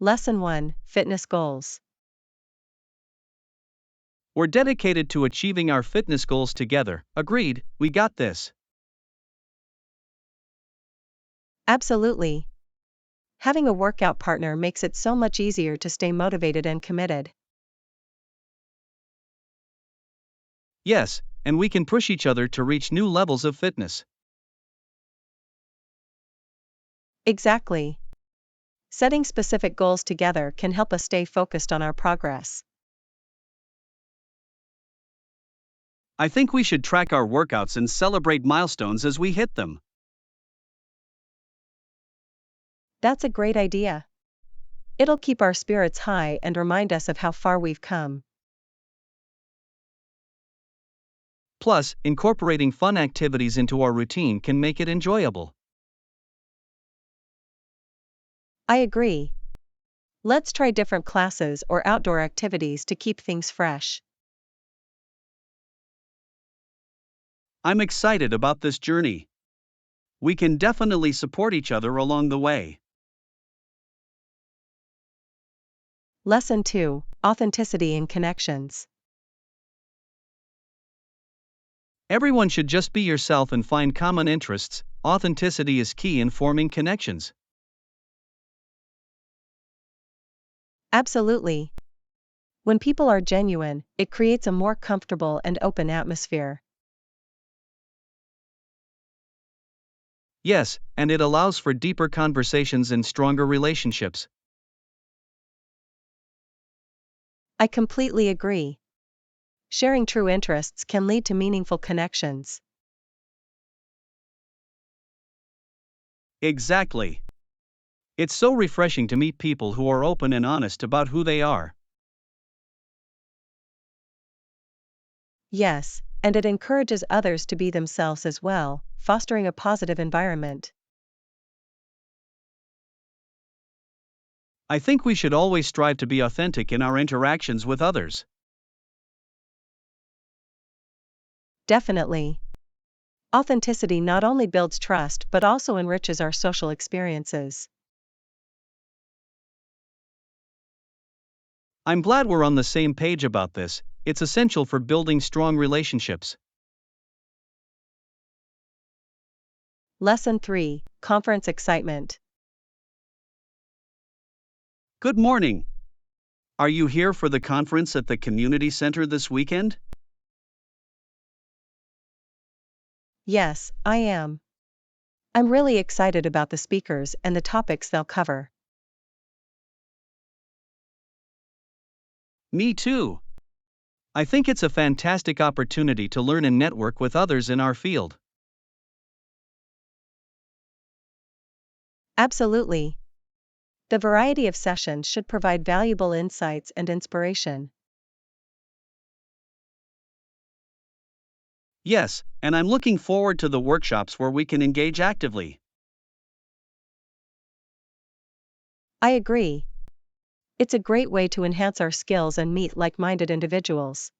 Lesson 1: Fitness Goals. We're dedicated to achieving our fitness goals together. Agreed, we got this. Absolutely. Having a workout partner makes it so much easier to stay motivated and committed. Yes, and we can push each other to reach new levels of fitness. Exactly. Setting specific goals together can help us stay focused on our progress. I think we should track our workouts and celebrate milestones as we hit them. That's a great idea. It'll keep our spirits high and remind us of how far we've come. Plus, incorporating fun activities into our routine can make it enjoyable. I agree. Let's try different classes or outdoor activities to keep things fresh. I'm excited about this journey. We can definitely support each other along the way. Lesson 2: Authenticity in Connections. Everyone should just be yourself and find common interests. Authenticity is key in forming connections. Absolutely. When people are genuine, it creates a more comfortable and open atmosphere. Yes, and it allows for deeper conversations and stronger relationships. I completely agree. Sharing true interests can lead to meaningful connections. Exactly. It's so refreshing to meet people who are open and honest about who they are. Yes, and it encourages others to be themselves as well, fostering a positive environment. I think we should always strive to be authentic in our interactions with others. Definitely. Authenticity not only builds trust but also enriches our social experiences. I'm glad we're on the same page about this. It's essential for building strong relationships. Lesson 3: Conference Excitement. Good morning. Are you here for the conference at the community center this weekend? Yes, I am. I'm really excited about the speakers and the topics they'll cover. Me too. I think it's a fantastic opportunity to learn and network with others in our field. Absolutely. The variety of sessions should provide valuable insights and inspiration. Yes, and I'm looking forward to the workshops where we can engage actively. I agree. It's a great way to enhance our skills and meet like-minded individuals.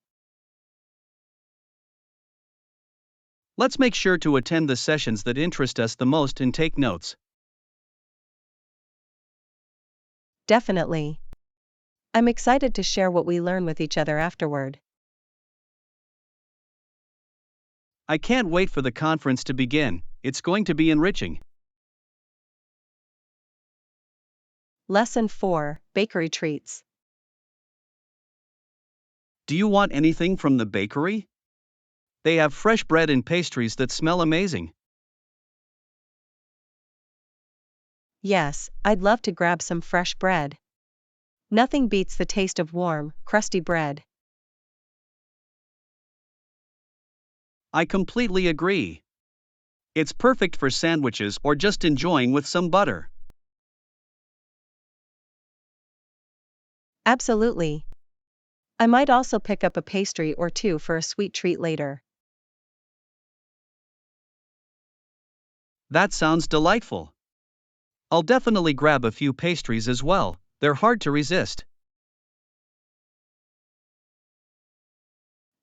Let's make sure to attend the sessions that interest us the most and take notes. Definitely. I'm excited to share what we learn with each other afterward. I can't wait for the conference to begin. It's going to be enriching. Lesson 4: Bakery Treats. Do you want anything from the bakery? They have fresh bread and pastries that smell amazing. Yes, I'd love to grab some fresh bread. Nothing beats the taste of warm, crusty bread. I completely agree. It's perfect for sandwiches or just enjoying with some butter. Absolutely. I might also pick up a pastry or two for a sweet treat later. That sounds delightful. I'll definitely grab a few pastries as well, they're hard to resist.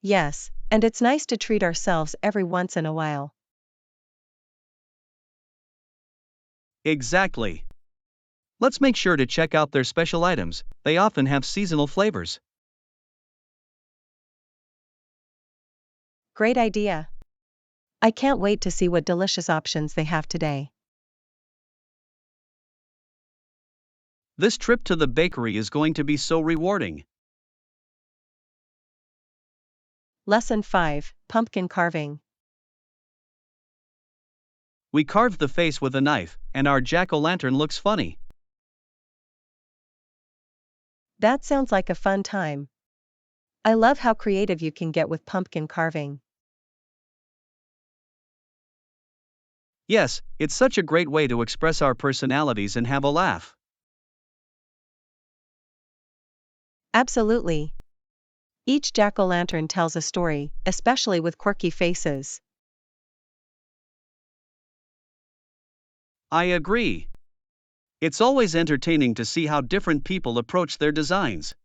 Yes, and it's nice to treat ourselves every once in a while. Exactly. Let's make sure to check out their special items, they often have seasonal flavors. Great idea. I can't wait to see what delicious options they have today. This trip to the bakery is going to be so rewarding. Lesson 5, Pumpkin Carving. We carved the face with a knife, and our jack-o'-lantern looks funny. That sounds like a fun time. I love how creative you can get with pumpkin carving. Yes, it's such a great way to express our personalities and have a laugh. Absolutely. Each jack-o'-lantern tells a story, especially with quirky faces. I agree. It's always entertaining to see how different people approach their designs.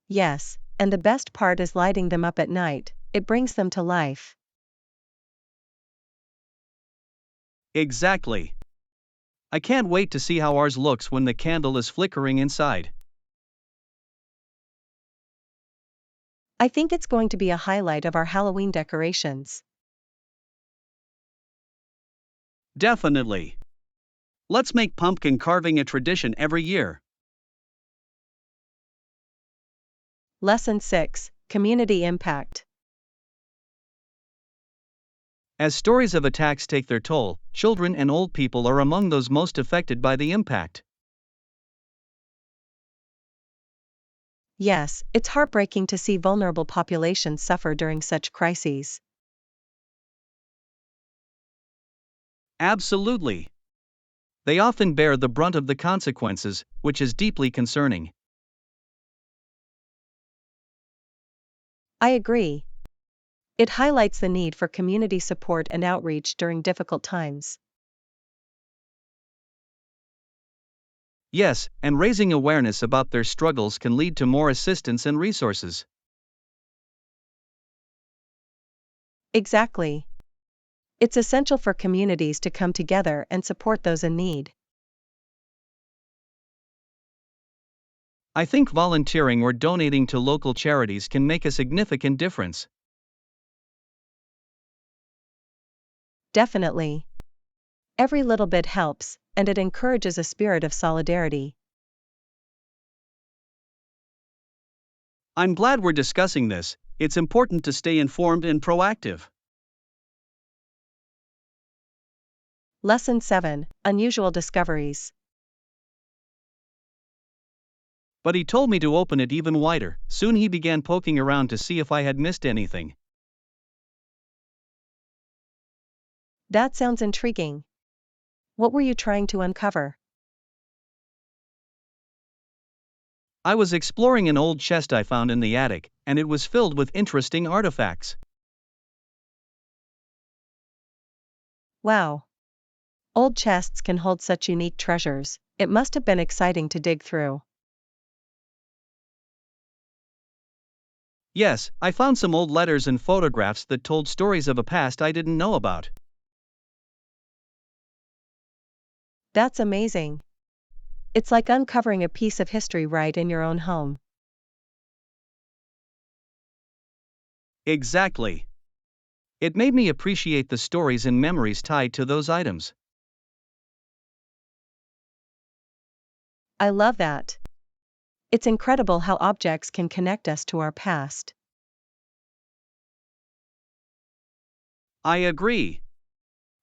Yes, and the best part is lighting them up at night, it brings them to life. Exactly. I can't wait to see how ours looks when the candle is flickering inside. I think it's going to be a highlight of our Halloween decorations. Definitely. Let's make pumpkin carving a tradition every year. Lesson 6, Community Impact. As stories of attacks take their toll, children and old people are among those most affected by the impact. Yes, it's heartbreaking to see vulnerable populations suffer during such crises. Absolutely. They often bear the brunt of the consequences, which is deeply concerning. I agree. It highlights the need for community support and outreach during difficult times. Yes, and raising awareness about their struggles can lead to more assistance and resources. Exactly. It's essential for communities to come together and support those in need. I think volunteering or donating to local charities can make a significant difference. Definitely. Every little bit helps, and it encourages a spirit of solidarity. I'm glad we're discussing this. It's important to stay informed and proactive. Lesson 7, Unusual Discoveries. But he told me to open it even wider. Soon he began poking around to see if I had missed anything. That sounds intriguing. What were you trying to uncover? I was exploring an old chest I found in the attic, and it was filled with interesting artifacts. Wow. Old chests can hold such unique treasures, it must have been exciting to dig through. Yes, I found some old letters and photographs that told stories of a past I didn't know about. That's amazing. It's like uncovering a piece of history right in your own home. Exactly. It made me appreciate the stories and memories tied to those items. I love that. It's incredible how objects can connect us to our past. I agree.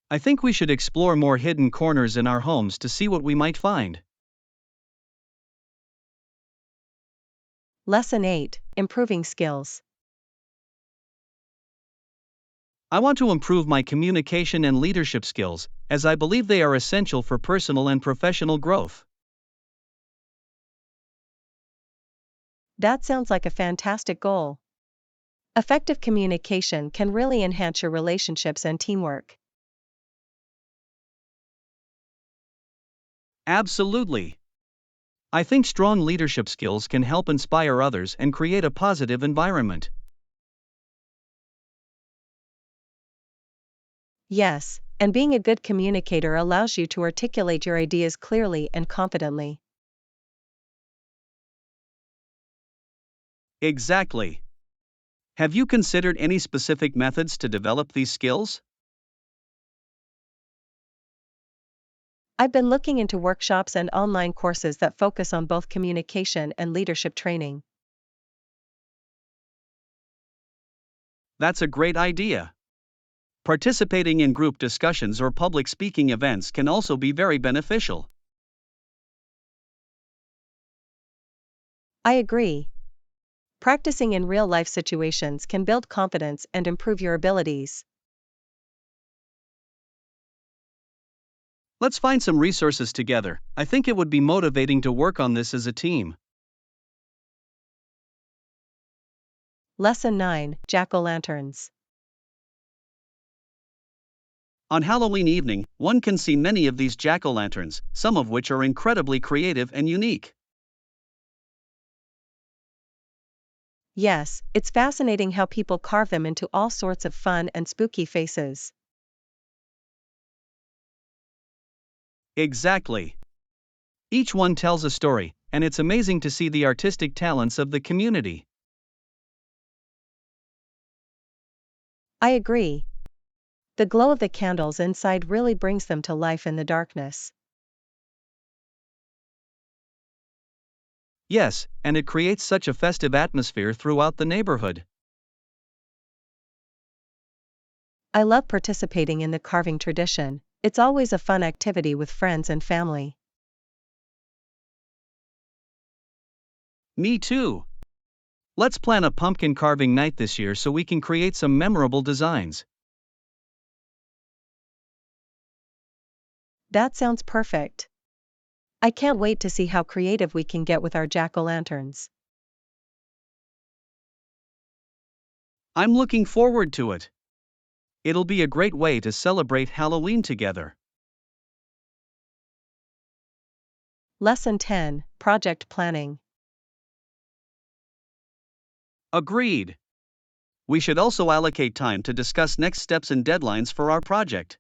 I think we should explore more hidden corners in our homes to see what we might find. Lesson 8, Improving Skills. I want to improve my communication and leadership skills, as I believe they are essential for personal and professional growth. That sounds like a fantastic goal. Effective communication can really enhance your relationships and teamwork. Absolutely. I think strong leadership skills can help inspire others and create a positive environment. Yes, And being a good communicator allows you to articulate your ideas clearly and confidently. Exactly. Have you considered any specific methods to develop these skills? I've been looking into workshops and online courses that focus on both communication and leadership training. That's a great idea. Participating in group discussions or public speaking events can also be very beneficial. I agree. Practicing in real life situations can build confidence and improve your abilities. Let's find some resources together. I think it would be motivating to work on this as a team. Lesson 9: Jack-o'-lanterns. On Halloween evening, one can see many of these jack-o'-lanterns, some of which are incredibly creative and unique. Yes, it's fascinating how people carve them into all sorts of fun and spooky faces. Exactly. Each one tells a story, and it's amazing to see the artistic talents of the community. I agree. The glow of the candles inside really brings them to life in the darkness. Yes, and it creates such a festive atmosphere throughout the neighborhood. I love participating in the carving tradition. It's always a fun activity with friends and family. Me too. Let's plan a pumpkin carving night this year so we can create some memorable designs. That sounds perfect. I can't wait to see how creative we can get with our jack-o'-lanterns. I'm looking forward to it. It'll be a great way to celebrate Halloween together. Lesson 10: Project Planning. Agreed. We should also allocate time to discuss next steps and deadlines for our project.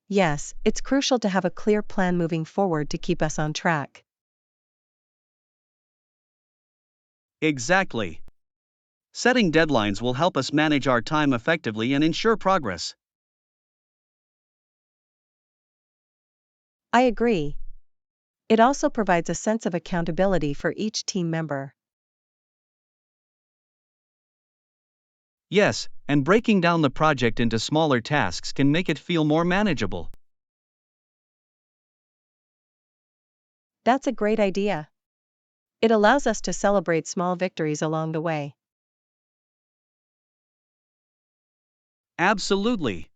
Yes, it's crucial to have a clear plan moving forward to keep us on track. Exactly. Setting deadlines will help us manage our time effectively and ensure progress. I agree. It also provides a sense of accountability for each team member. Yes, and breaking down the project into smaller tasks can make it feel more manageable. That's a great idea. It allows us to celebrate small victories along the way. Absolutely.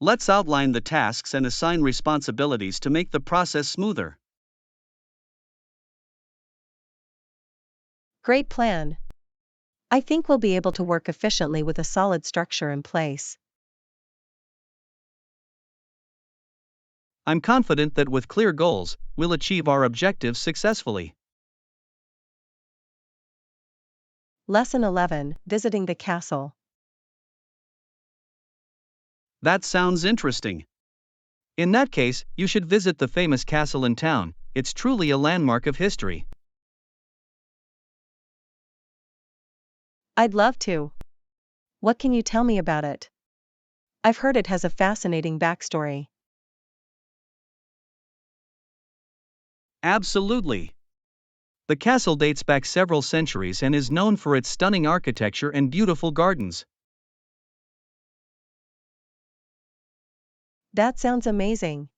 Let's outline the tasks and assign responsibilities to make the process smoother. Great plan. I think we'll be able to work efficiently with a solid structure in place. I'm confident that with clear goals, we'll achieve our objectives successfully. Lesson 11: Visiting the castle. That sounds interesting. In that case, you should visit the famous castle in town. It's truly a landmark of history. I'd love to. What can you tell me about it? I've heard it has a fascinating backstory. Absolutely. The castle dates back several centuries and is known for its stunning architecture and beautiful gardens. That sounds amazing.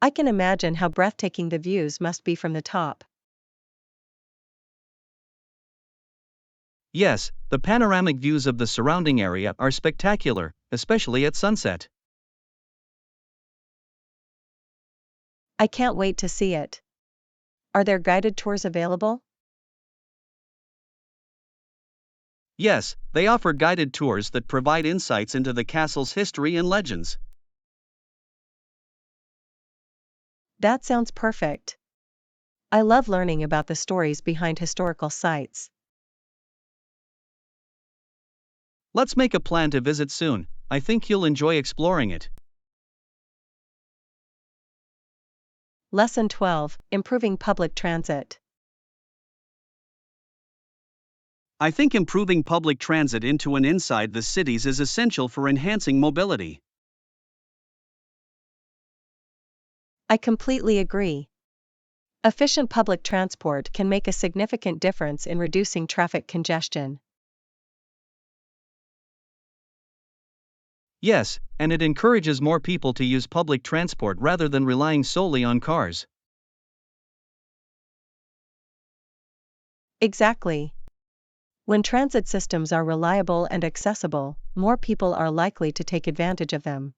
I can imagine how breathtaking the views must be from the top. Yes, the panoramic views of the surrounding area are spectacular, especially at sunset. I can't wait to see it. Are there guided tours available? Yes, they offer guided tours that provide insights into the castle's history and legends. That sounds perfect. I love learning about the stories behind historical sites. Let's make a plan to visit soon. I think you'll enjoy exploring it. Lesson 12, Improving Public Transit. I think improving public transit into and inside the cities is essential for enhancing mobility. I completely agree. Efficient public transport can make a significant difference in reducing traffic congestion. Yes, and it encourages more people to use public transport rather than relying solely on cars. Exactly. When transit systems are reliable and accessible, more people are likely to take advantage of them.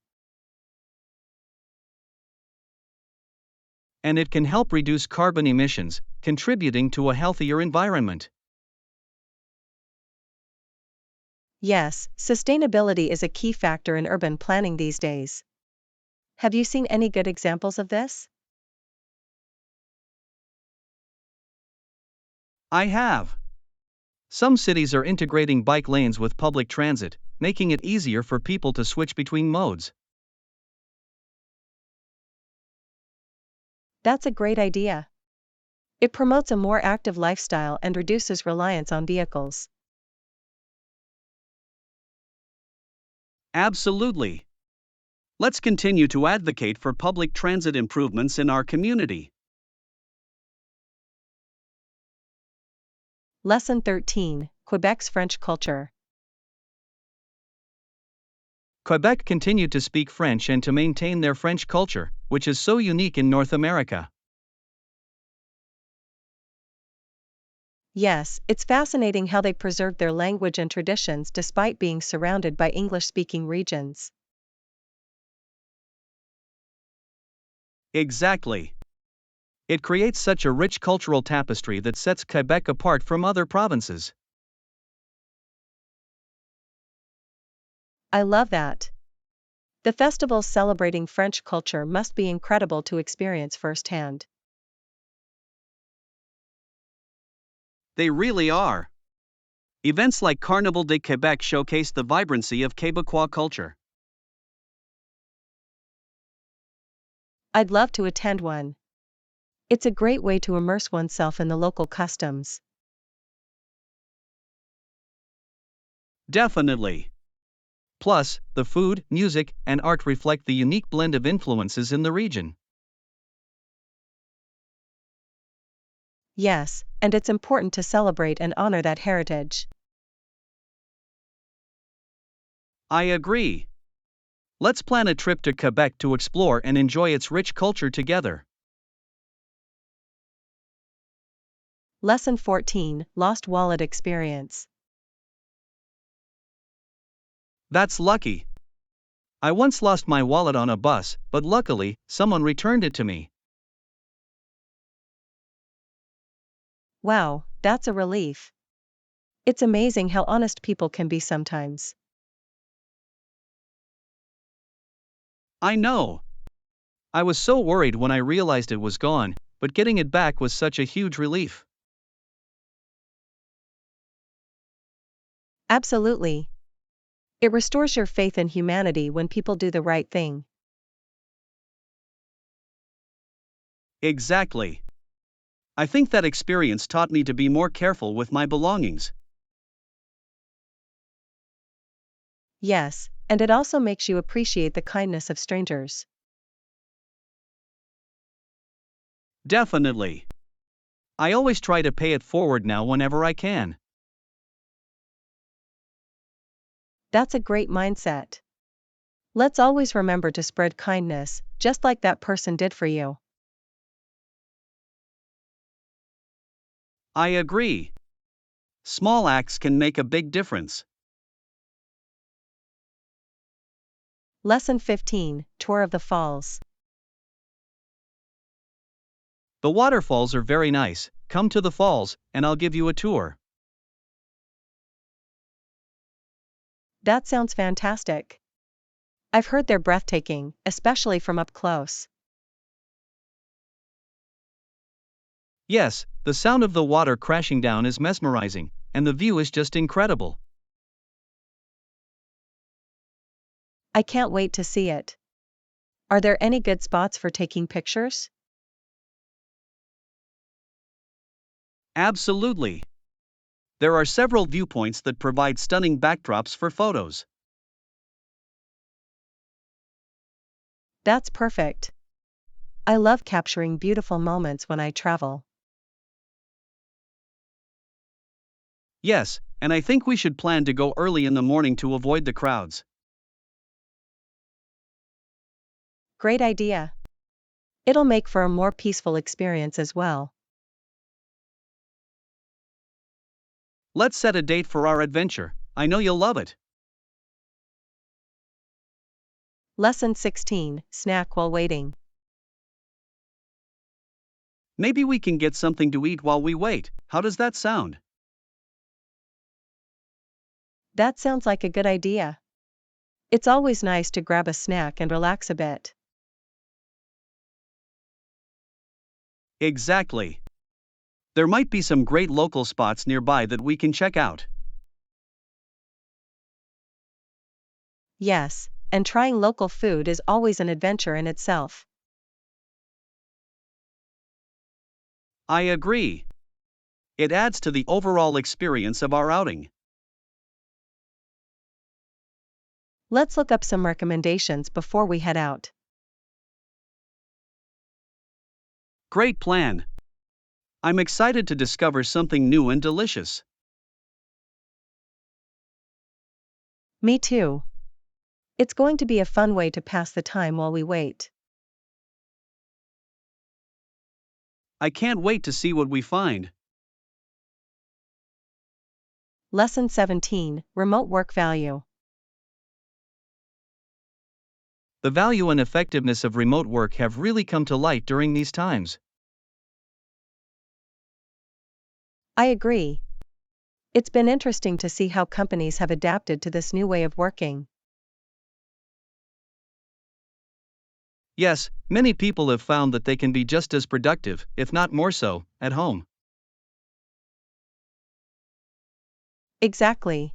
And it can help reduce carbon emissions, contributing to a healthier environment. Yes, sustainability is a key factor in urban planning these days. Have you seen any good examples of this? I have. Some cities are integrating bike lanes with public transit, making it easier for people to switch between modes. That's a great idea. It promotes a more active lifestyle and reduces reliance on vehicles. Absolutely. Let's continue to advocate for public transit improvements in our community. Lesson 13, Quebec's French Culture. Quebec continued to speak French and to maintain their French culture, which is so unique in North America. Yes, it's fascinating how they preserved their language and traditions despite being surrounded by English-speaking regions. Exactly. It creates such a rich cultural tapestry that sets Quebec apart from other provinces. I love that. The festivals celebrating French culture must be incredible to experience firsthand. They really are. Events like Carnival de Québec showcase the vibrancy of Quebecois culture. I'd love to attend one. It's a great way to immerse oneself in the local customs. Definitely. Plus, the food, music, and art reflect the unique blend of influences in the region. Yes, and it's important to celebrate and honor that heritage. I agree. Let's plan a trip to Quebec to explore and enjoy its rich culture together. Lesson 14, Lost Wallet Experience. That's lucky. I once lost my wallet on a bus, but luckily, someone returned it to me. Wow, that's a relief. It's amazing how honest people can be sometimes. I know. I was so worried when I realized it was gone, but getting it back was such a huge relief. Absolutely. It restores your faith in humanity when people do the right thing. Exactly. I think that experience taught me to be more careful with my belongings. Yes, and it also makes you appreciate the kindness of strangers. Definitely. I always try to pay it forward now whenever I can. That's a great mindset. Let's always remember to spread kindness, just like that person did for you. I agree. Small acts can make a big difference. Lesson 15, Tour of the Falls. The waterfalls are very nice. Come to the falls, and I'll give you a tour. That sounds fantastic. I've heard they're breathtaking, especially from up close. Yes, the sound of the water crashing down is mesmerizing, and the view is just incredible. I can't wait to see it. Are there any good spots for taking pictures? Absolutely. There are several viewpoints that provide stunning backdrops for photos. That's perfect. I love capturing beautiful moments when I travel. Yes, and I think we should plan to go early in the morning to avoid the crowds. Great idea. It'll make for a more peaceful experience as well. Let's set a date for our adventure. I know you'll love it. Lesson 16, Snack while waiting. Maybe we can get something to eat while we wait. How does that sound? That sounds like a good idea. It's always nice to grab a snack and relax a bit. Exactly. There might be some great local spots nearby that we can check out. Yes, and trying local food is always an adventure in itself. I agree. It adds to the overall experience of our outing. Let's look up some recommendations before we head out. Great plan. I'm excited to discover something new and delicious. Me too. It's going to be a fun way to pass the time while we wait. I can't wait to see what we find. Lesson 17, Remote Work Value. The value and effectiveness of remote work have really come to light during these times. I agree. It's been interesting to see how companies have adapted to this new way of working. Yes, many people have found that they can be just as productive, if not more so, at home. Exactly.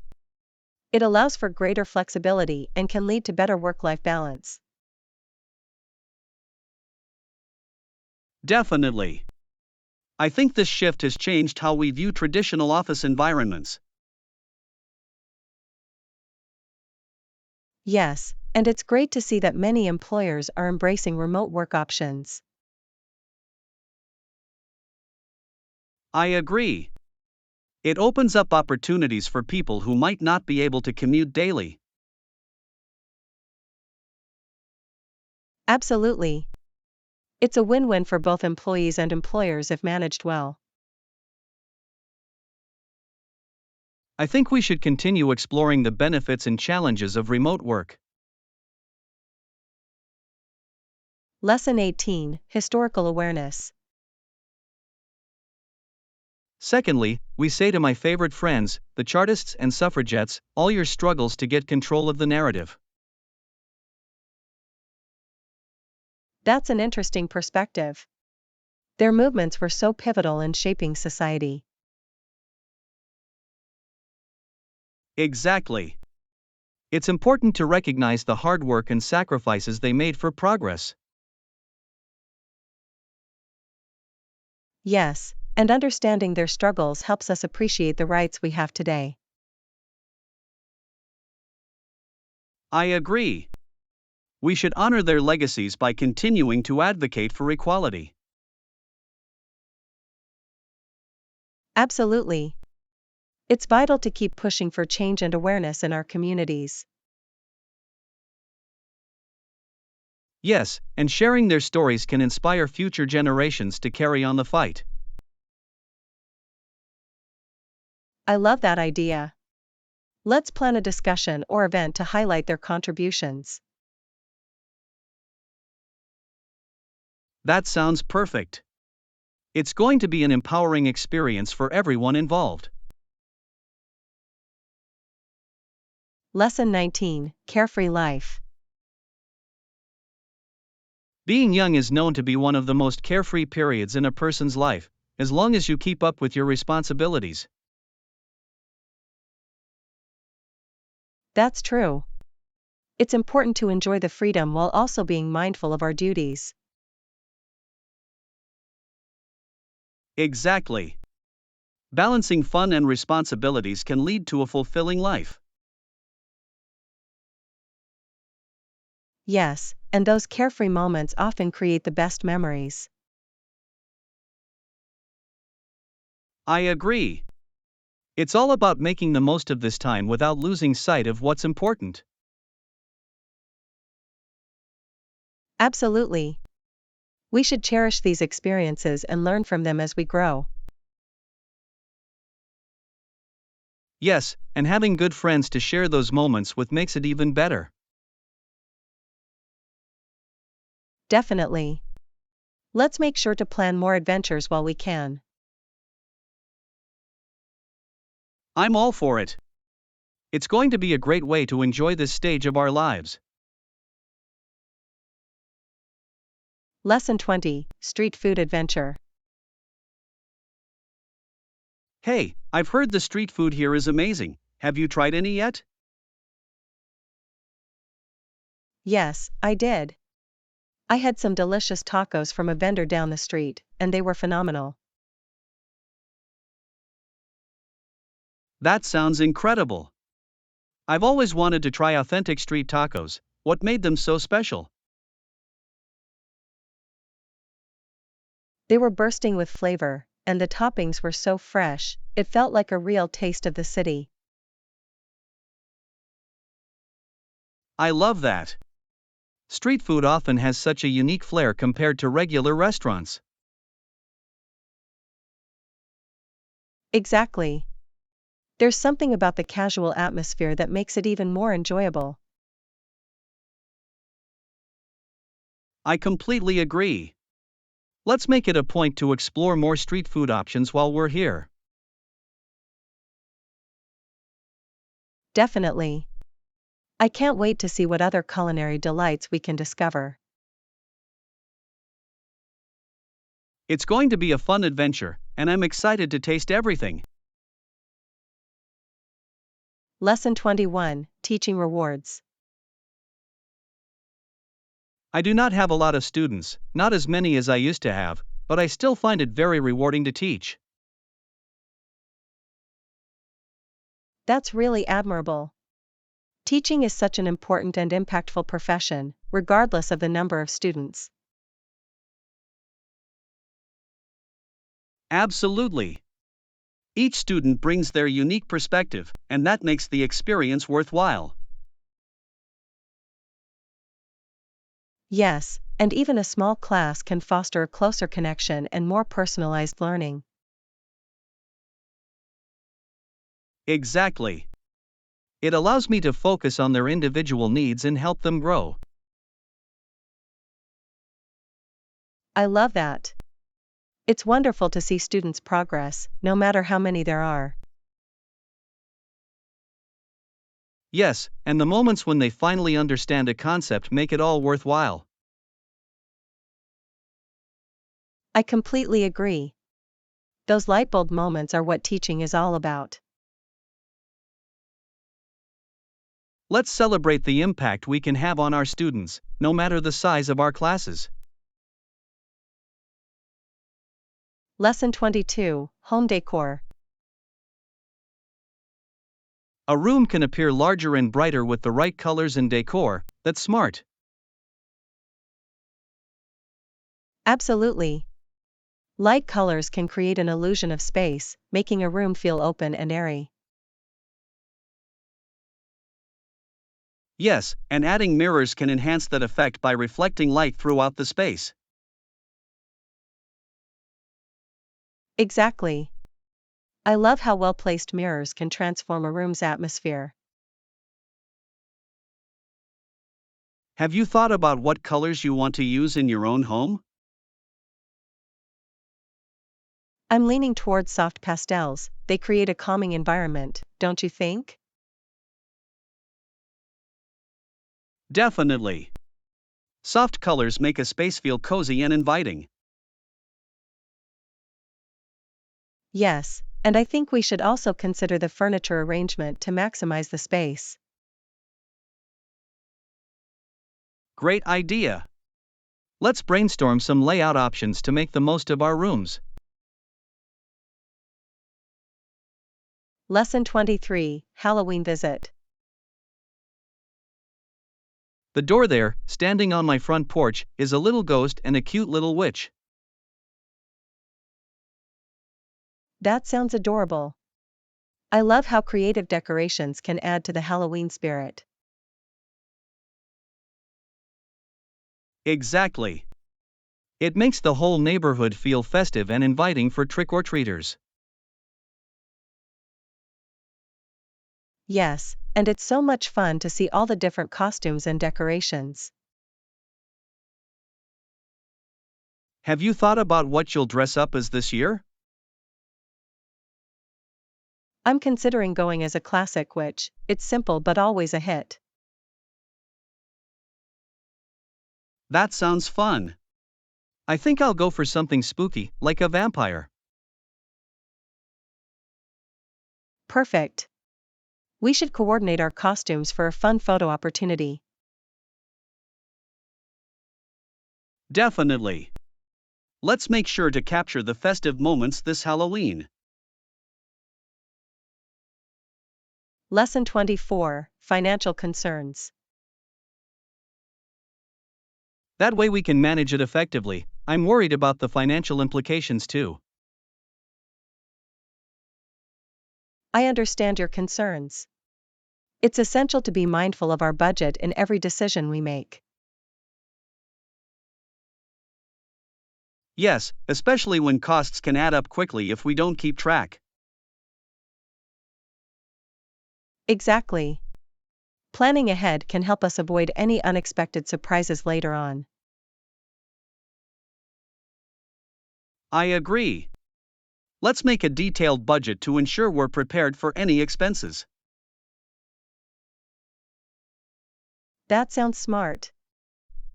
It allows for greater flexibility and can lead to better work-life balance. Definitely. I think this shift has changed how we view traditional office environments. Yes, and it's great to see that many employers are embracing remote work options. I agree. It opens up opportunities for people who might not be able to commute daily. Absolutely. It's a win-win for both employees and employers if managed well. I think we should continue exploring the benefits and challenges of remote work. Lesson 18, Historical Awareness. Secondly, we say to my favorite friends, the Chartists and suffragettes, all your struggles to get control of the narrative. That's an interesting perspective. Their movements were so pivotal in shaping society. Exactly. It's important to recognize the hard work and sacrifices they made for progress. Yes, and understanding their struggles helps us appreciate the rights we have today. I agree. We should honor their legacies by continuing to advocate for equality. Absolutely. It's vital to keep pushing for change and awareness in our communities. Yes, and sharing their stories can inspire future generations to carry on the fight. I love that idea. Let's plan a discussion or event to highlight their contributions. That sounds perfect. It's going to be an empowering experience for everyone involved. Lesson 19, Carefree Life. Being young is known to be one of the most carefree periods in a person's life, as long as you keep up with your responsibilities. That's true. It's important to enjoy the freedom while also being mindful of our duties. Exactly. Balancing fun and responsibilities can lead to a fulfilling life. Yes, and those carefree moments often create the best memories. I agree. It's all about making the most of this time without losing sight of what's important. Absolutely. We should cherish these experiences and learn from them as we grow. Yes, and having good friends to share those moments with makes it even better. Definitely. Let's make sure to plan more adventures while we can. I'm all for it. It's going to be a great way to enjoy this stage of our lives. Lesson 20, Street Food Adventure. Hey, I've heard the street food here is amazing. Have you tried any yet? Yes, I did. I had some delicious tacos from a vendor down the street, and they were phenomenal. That sounds incredible. I've always wanted to try authentic street tacos. What made them so special? They were bursting with flavor, and the toppings were so fresh, it felt like a real taste of the city. I love that. Street food often has such a unique flair compared to regular restaurants. Exactly. There's something about the casual atmosphere that makes it even more enjoyable. I completely agree. Let's make it a point to explore more street food options while we're here. Definitely. I can't wait to see what other culinary delights we can discover. It's going to be a fun adventure, and I'm excited to taste everything. Lesson 21, Teaching Rewards. I do not have a lot of students, not as many as I used to have, but I still find it very rewarding to teach. That's really admirable. Teaching is such an important and impactful profession, regardless of the number of students. Absolutely. Each student brings their unique perspective, and that makes the experience worthwhile. Yes, and even a small class can foster a closer connection and more personalized learning. Exactly. It allows me to focus on their individual needs and help them grow. I love that. It's wonderful to see students progress, no matter how many there are. Yes, and the moments when they finally understand a concept make it all worthwhile. I completely agree. Those lightbulb moments are what teaching is all about. Let's celebrate the impact we can have on our students, no matter the size of our classes. Lesson 22, Home Decor. A room can appear larger and brighter with the right colors and decor. That's smart. Absolutely. Light colors can create an illusion of space, making a room feel open and airy. Yes, and adding mirrors can enhance that effect by reflecting light throughout the space. Exactly. I love how well-placed mirrors can transform a room's atmosphere. Have you thought about what colors you want to use in your own home? I'm leaning towards soft pastels, they create a calming environment, don't you think? Definitely. Soft colors make a space feel cozy and inviting. Yes, and I think we should also consider the furniture arrangement to maximize the space. Great idea. Let's brainstorm some layout options to make the most of our rooms. Lesson 23, Halloween Visit. The door there, standing on my front porch, is a little ghost and a cute little witch. That sounds adorable. I love how creative decorations can add to the Halloween spirit. Exactly. It makes the whole neighborhood feel festive and inviting for trick-or-treaters. Yes, and it's so much fun to see all the different costumes and decorations. Have you thought about what you'll dress up as this year? I'm considering going as a classic witch. It's simple but always a hit. That sounds fun. I think I'll go for something spooky, like a vampire. Perfect. We should coordinate our costumes for a fun photo opportunity. Definitely. Let's make sure to capture the festive moments this Halloween. Lesson 24, Financial Concerns. That way we can manage it effectively. I'm worried about the financial implications too. I understand your concerns. It's essential to be mindful of our budget in every decision we make. Yes, especially when costs can add up quickly if we don't keep track. Exactly. Planning ahead can help us avoid any unexpected surprises later on. I agree. Let's make a detailed budget to ensure we're prepared for any expenses. That sounds smart.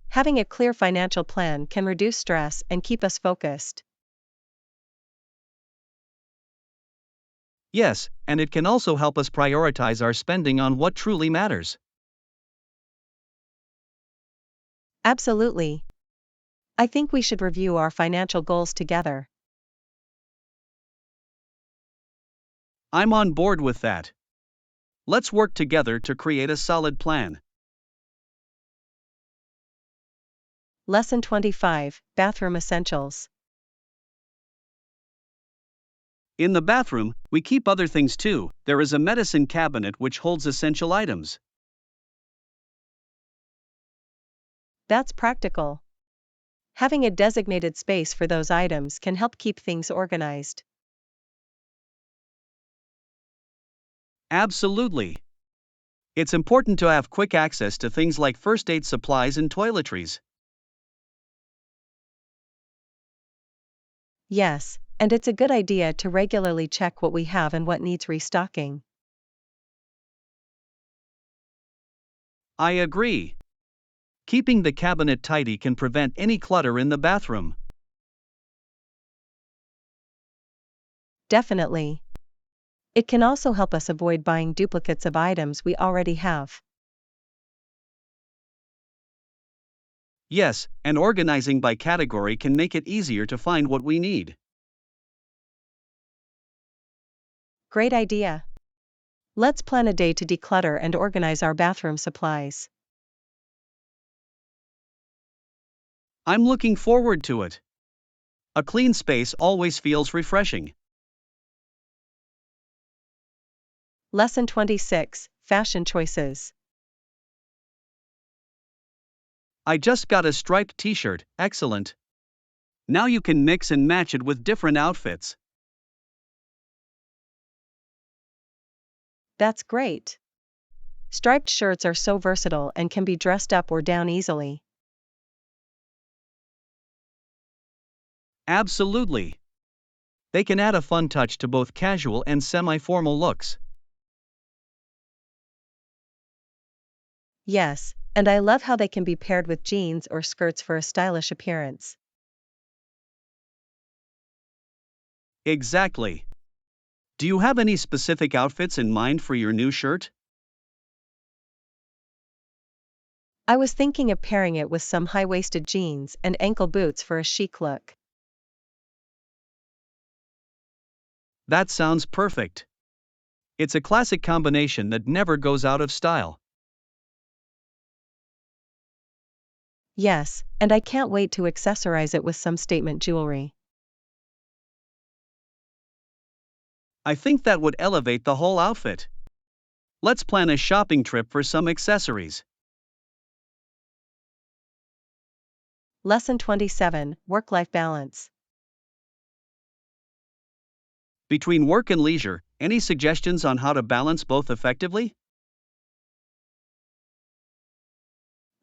Having a clear financial plan can reduce stress and keep us focused. Yes, and it can also help us prioritize our spending on what truly matters. Absolutely. I think we should review our financial goals together. I'm on board with that. Let's work together to create a solid plan. Lesson 25, Bathroom Essentials. In the bathroom, we keep other things too. There is a medicine cabinet which holds essential items. That's practical. Having a designated space for those items can help keep things organized. Absolutely. It's important to have quick access to things like first aid supplies and toiletries. Yes, and it's a good idea to regularly check what we have and what needs restocking. I agree. Keeping the cabinet tidy can prevent any clutter in the bathroom. Definitely. It can also help us avoid buying duplicates of items we already have. Yes, and organizing by category can make it easier to find what we need. Great idea. Let's plan a day to declutter and organize our bathroom supplies. I'm looking forward to it. A clean space always feels refreshing. Lesson 26, Fashion Choices. I just got a striped t-shirt, excellent. Now you can mix and match it with different outfits. That's great. Striped shirts are so versatile and can be dressed up or down easily. Absolutely. They can add a fun touch to both casual and semi-formal looks. Yes, and I love how they can be paired with jeans or skirts for a stylish appearance. Exactly. Do you have any specific outfits in mind for your new shirt? I was thinking of pairing it with some high-waisted jeans and ankle boots for a chic look. That sounds perfect. It's a classic combination that never goes out of style. Yes, and I can't wait to accessorize it with some statement jewelry. I think that would elevate the whole outfit. Let's plan a shopping trip for some accessories. Lesson 27, Work-Life Balance. Between work and leisure, any suggestions on how to balance both effectively?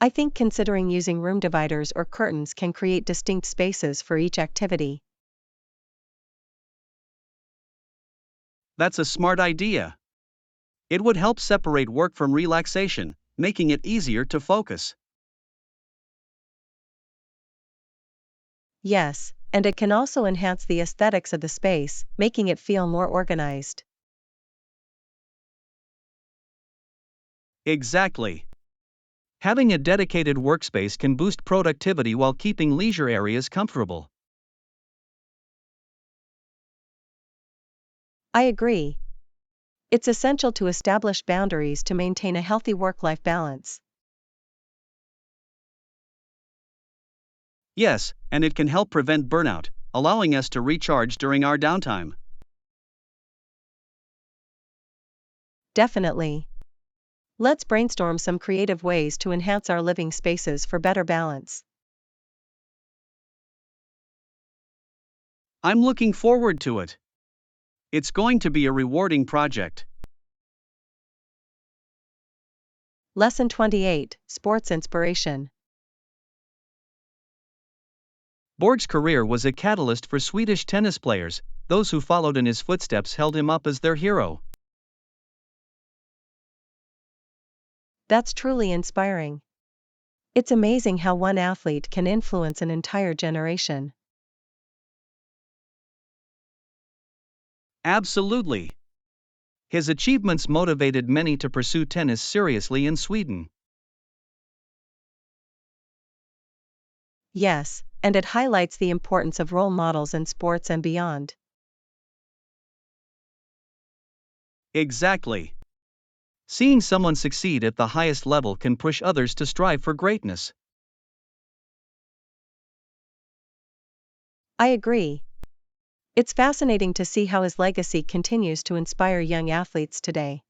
I think considering using room dividers or curtains can create distinct spaces for each activity. That's a smart idea. It would help separate work from relaxation, making it easier to focus. Yes, and it can also enhance the aesthetics of the space, making it feel more organized. Exactly. Having a dedicated workspace can boost productivity while keeping leisure areas comfortable. I agree. It's essential to establish boundaries to maintain a healthy work-life balance. Yes, and it can help prevent burnout, allowing us to recharge during our downtime. Definitely. Let's brainstorm some creative ways to enhance our living spaces for better balance. I'm looking forward to it. It's going to be a rewarding project. Lesson 28, Sports Inspiration. Borg's career was a catalyst for Swedish tennis players. Those who followed in his footsteps held him up as their hero. That's truly inspiring. It's amazing how one athlete can influence an entire generation. Absolutely. His achievements motivated many to pursue tennis seriously in Sweden. Yes, and it highlights the importance of role models in sports and beyond. Exactly. Seeing someone succeed at the highest level can push others to strive for greatness. I agree. It's fascinating to see how his legacy continues to inspire young athletes today.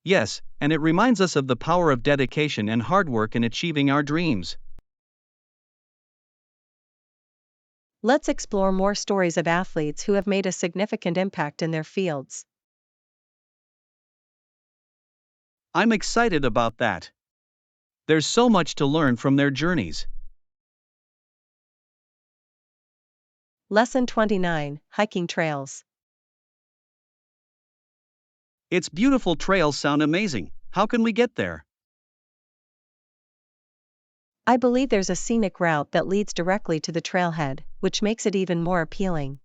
Yes, and it reminds us of the power of dedication and hard work in achieving our dreams. Let's explore more stories of athletes who have made a significant impact in their fields. I'm excited about that. There's so much to learn from their journeys. Lesson 29, Hiking Trails. Its beautiful trails sound amazing. How can we get there? I believe there's a scenic route that leads directly to the trailhead, which makes it even more appealing.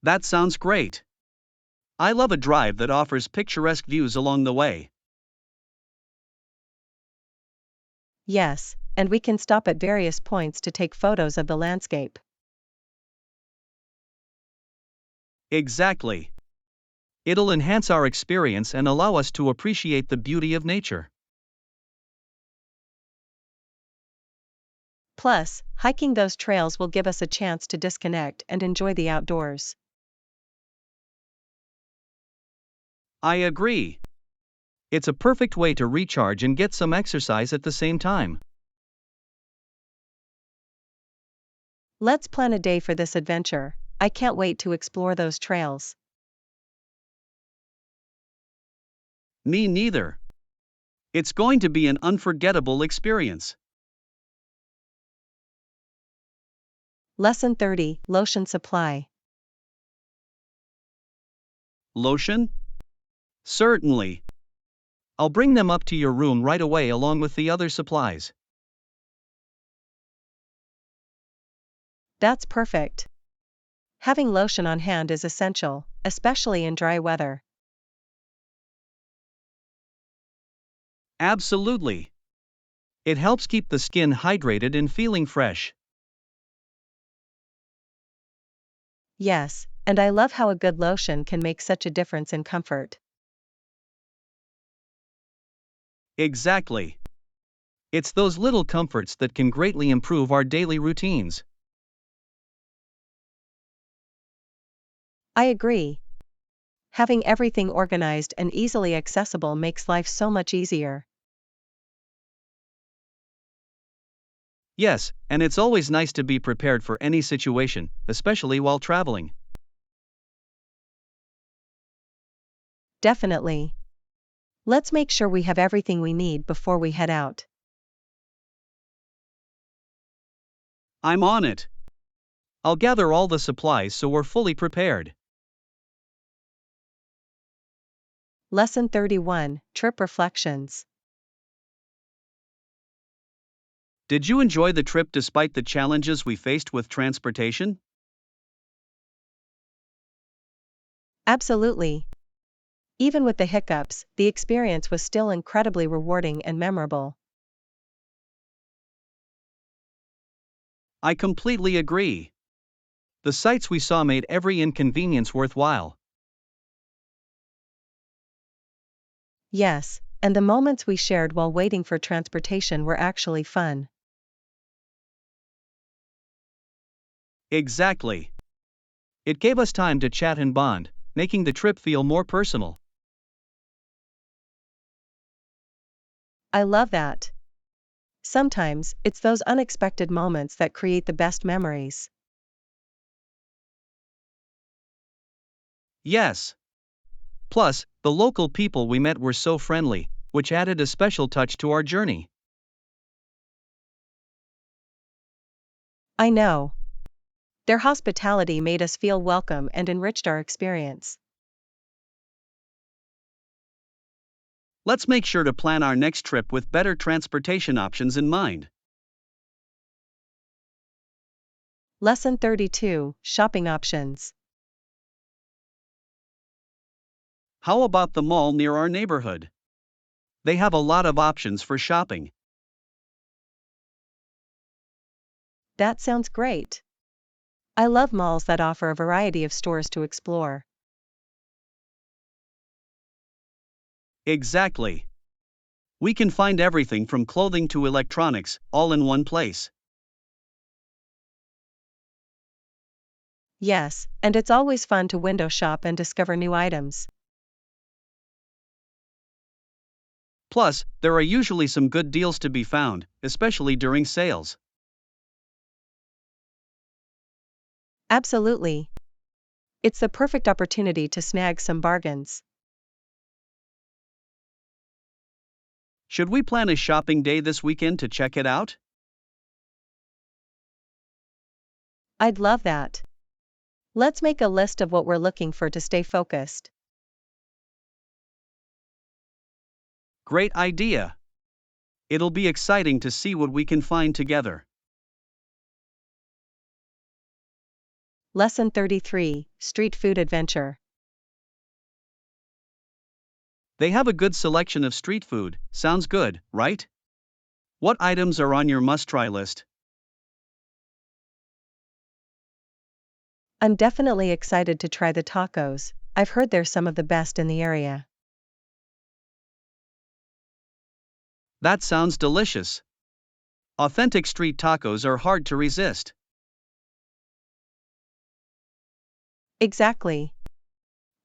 That sounds great. I love a drive that offers picturesque views along the way. Yes, and we can stop at various points to take photos of the landscape. Exactly. It'll enhance our experience and allow us to appreciate the beauty of nature. Plus, hiking those trails will give us a chance to disconnect and enjoy the outdoors. I agree. It's a perfect way to recharge and get some exercise at the same time. Let's plan a day for this adventure. I can't wait to explore those trails. Me neither. It's going to be an unforgettable experience. Lesson 30, Lotion Supply. Lotion? Certainly. I'll bring them up to your room right away along with the other supplies. That's perfect. Having lotion on hand is essential, especially in dry weather. Absolutely. It helps keep the skin hydrated and feeling fresh. Yes, and I love how a good lotion can make such a difference in comfort. Exactly. It's those little comforts that can greatly improve our daily routines. I agree. Having everything organized and easily accessible makes life so much easier. Yes, and it's always nice to be prepared for any situation, especially while traveling. Definitely. Let's make sure we have everything we need before we head out. I'm on it. I'll gather all the supplies so we're fully prepared. Lesson 31, Trip Reflections. Did you enjoy the trip despite the challenges we faced with transportation? Absolutely. Even with the hiccups, the experience was still incredibly rewarding and memorable. I completely agree. The sights we saw made every inconvenience worthwhile. Yes, and the moments we shared while waiting for transportation were actually fun. Exactly. It gave us time to chat and bond, making the trip feel more personal. I love that. Sometimes, it's those unexpected moments that create the best memories. Yes. Plus, the local people we met were so friendly, which added a special touch to our journey. I know. Their hospitality made us feel welcome and enriched our experience. Let's make sure to plan our next trip with better transportation options in mind. Lesson 32, Shopping Options. How about the mall near our neighborhood? They have a lot of options for shopping. That sounds great. I love malls that offer a variety of stores to explore. Exactly. We can find everything from clothing to electronics, all in one place. Yes, and it's always fun to window shop and discover new items. Plus, there are usually some good deals to be found, especially during sales. Absolutely. It's the perfect opportunity to snag some bargains. Should we plan a shopping day this weekend to check it out? I'd love that. Let's make a list of what we're looking for to stay focused. Great idea. It'll be exciting to see what we can find together. Lesson 33, Street Food Adventure. They have a good selection of street food, sounds good, right? What items are on your must try list? I'm definitely excited to try the tacos. I've heard they're some of the best in the area. That sounds delicious. Authentic street tacos are hard to resist. Exactly.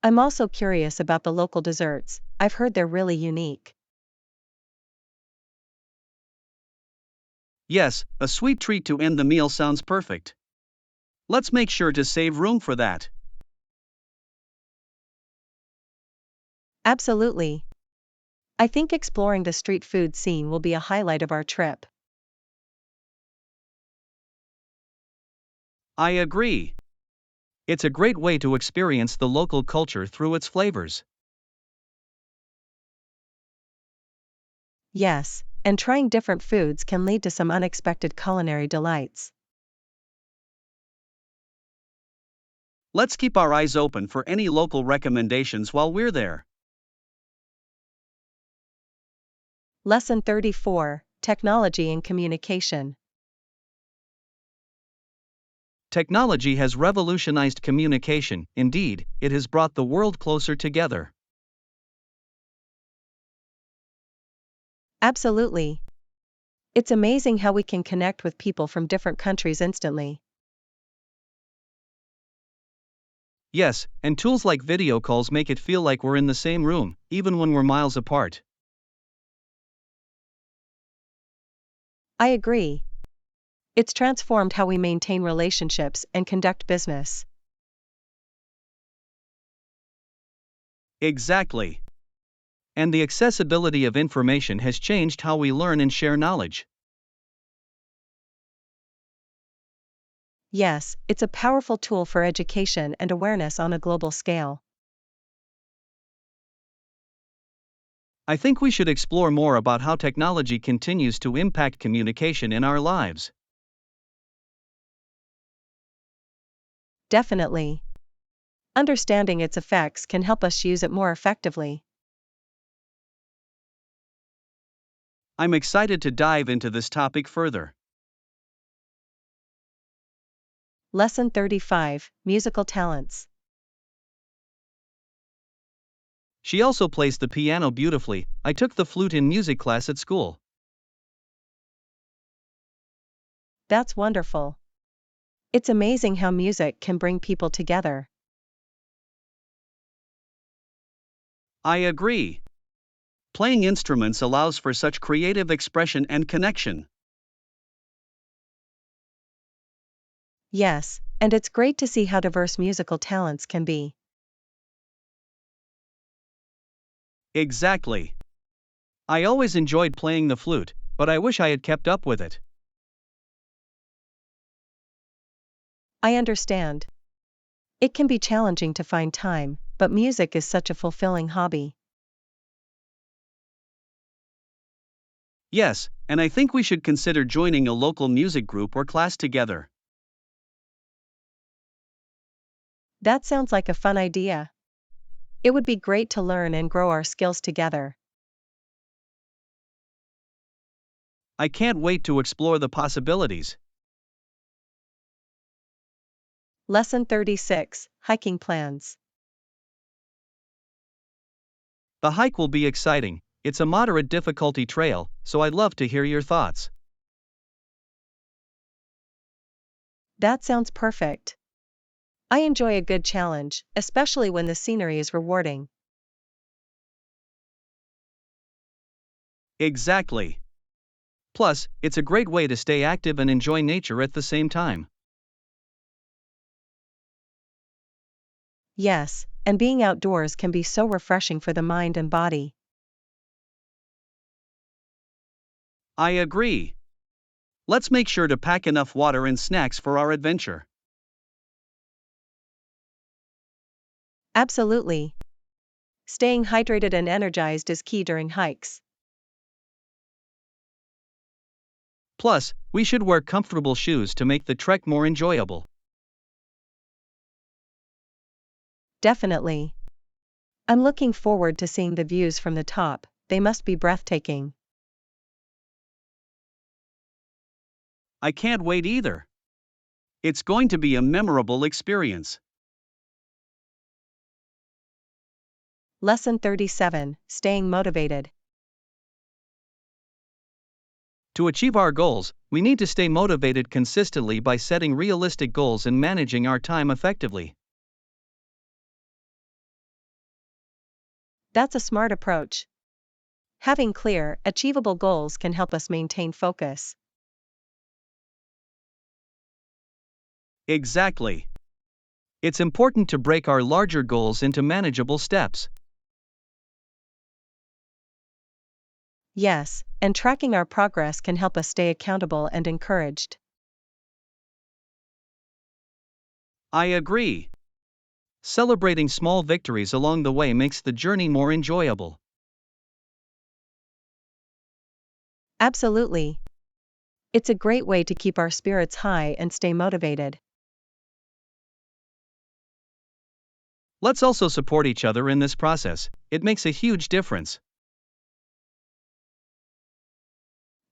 I'm also curious about the local desserts. I've heard they're really unique. Yes, a sweet treat to end the meal sounds perfect. Let's make sure to save room for that. Absolutely. I think exploring the street food scene will be a highlight of our trip. I agree. It's a great way to experience the local culture through its flavors. Yes, and trying different foods can lead to some unexpected culinary delights. Let's keep our eyes open for any local recommendations while we're there. Lesson 34, Technology and Communication. Technology has revolutionized communication. Indeed, it has brought the world closer together. Absolutely. It's amazing how we can connect with people from different countries instantly. Yes, and tools like video calls make it feel like we're in the same room, even when we're miles apart. I agree. It's transformed how we maintain relationships and conduct business. Exactly. And the accessibility of information has changed how we learn and share knowledge. Yes, it's a powerful tool for education and awareness on a global scale. I think we should explore more about how technology continues to impact communication in our lives. Definitely. Understanding its effects can help us use it more effectively. I'm excited to dive into this topic further. Lesson 35, Musical Talents. She also plays the piano beautifully. I took the flute in music class at school. That's wonderful. It's amazing how music can bring people together. I agree. Playing instruments allows for such creative expression and connection. Yes, and it's great to see how diverse musical talents can be. Exactly. I always enjoyed playing the flute, but I wish I had kept up with it. I understand. It can be challenging to find time, but music is such a fulfilling hobby. Yes, and I think we should consider joining a local music group or class together. That sounds like a fun idea. It would be great to learn and grow our skills together. I can't wait to explore the possibilities. Lesson 36, Hiking Plans. The hike will be exciting. It's a moderate difficulty trail, so I'd love to hear your thoughts. That sounds perfect. I enjoy a good challenge, especially when the scenery is rewarding. Exactly. Plus, it's a great way to stay active and enjoy nature at the same time. Yes, and being outdoors can be so refreshing for the mind and body. I agree. Let's make sure to pack enough water and snacks for our adventure. Absolutely. Staying hydrated and energized is key during hikes. Plus, we should wear comfortable shoes to make the trek more enjoyable. Definitely. I'm looking forward to seeing the views from the top, they must be breathtaking. I can't wait either. It's going to be a memorable experience. Lesson 37, Staying Motivated. To achieve our goals, we need to stay motivated consistently by setting realistic goals and managing our time effectively. That's a smart approach. Having clear, achievable goals can help us maintain focus. Exactly. It's important to break our larger goals into manageable steps. Yes, and tracking our progress can help us stay accountable and encouraged. I agree. Celebrating small victories along the way makes the journey more enjoyable. Absolutely. It's a great way to keep our spirits high and stay motivated. Let's also support each other in this process, it makes a huge difference.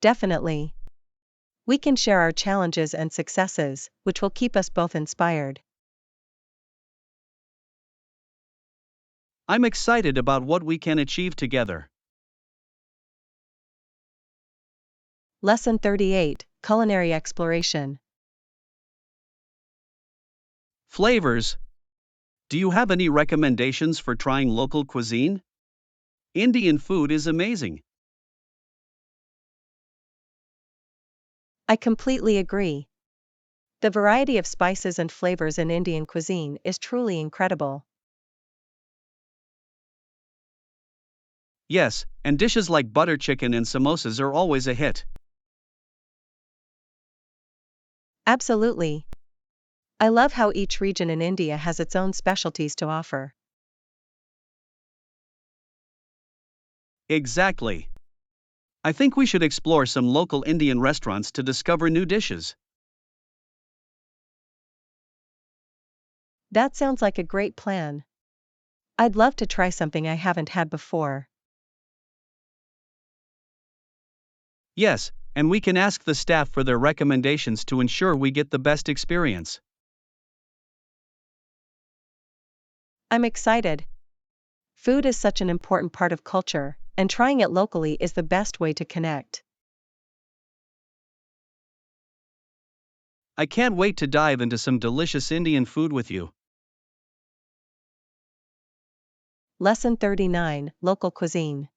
Definitely. We can share our challenges and successes, which will keep us both inspired. I'm excited about what we can achieve together. Lesson 38, Culinary Exploration. Flavors. Do you have any recommendations for trying local cuisine? Indian food is amazing. I completely agree. The variety of spices and flavors in Indian cuisine is truly incredible. Yes, and dishes like butter chicken and samosas are always a hit. Absolutely. I love how each region in India has its own specialties to offer. Exactly. I think we should explore some local Indian restaurants to discover new dishes. That sounds like a great plan. I'd love to try something I haven't had before. Yes, and we can ask the staff for their recommendations to ensure we get the best experience. I'm excited. Food is such an important part of culture, and trying it locally is the best way to connect. I can't wait to dive into some delicious Indian food with you. Lesson 39, Local Cuisine.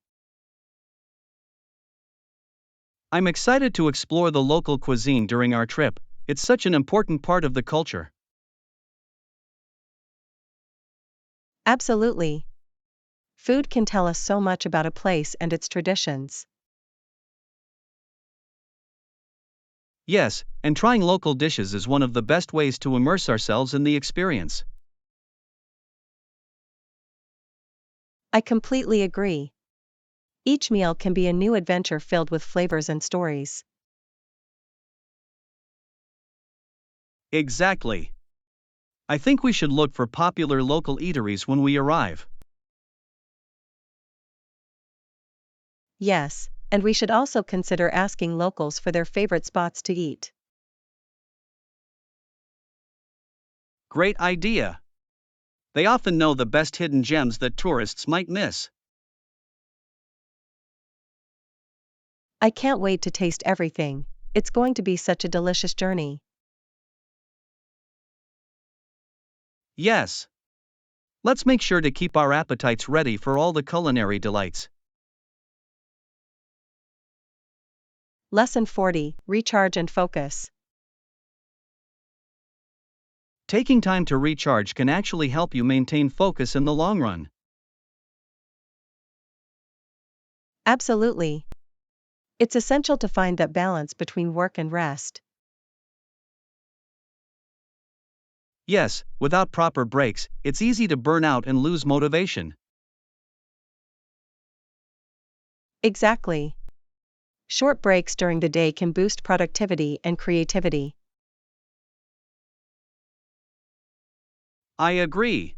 I'm excited to explore the local cuisine during our trip. It's such an important part of the culture. Absolutely. Food can tell us so much about a place and its traditions. Yes, and trying local dishes is one of the best ways to immerse ourselves in the experience. I completely agree. Each meal can be a new adventure filled with flavors and stories. Exactly. I think we should look for popular local eateries when we arrive. Yes, and we should also consider asking locals for their favorite spots to eat. Great idea. They often know the best hidden gems that tourists might miss. I can't wait to taste everything. It's going to be such a delicious journey. Yes. Let's make sure to keep our appetites ready for all the culinary delights. Lesson 40, Recharge and Focus. Taking time to recharge can actually help you maintain focus in the long run. Absolutely. It's essential to find that balance between work and rest. Yes, without proper breaks, it's easy to burn out and lose motivation. Exactly. Short breaks during the day can boost productivity and creativity. I agree.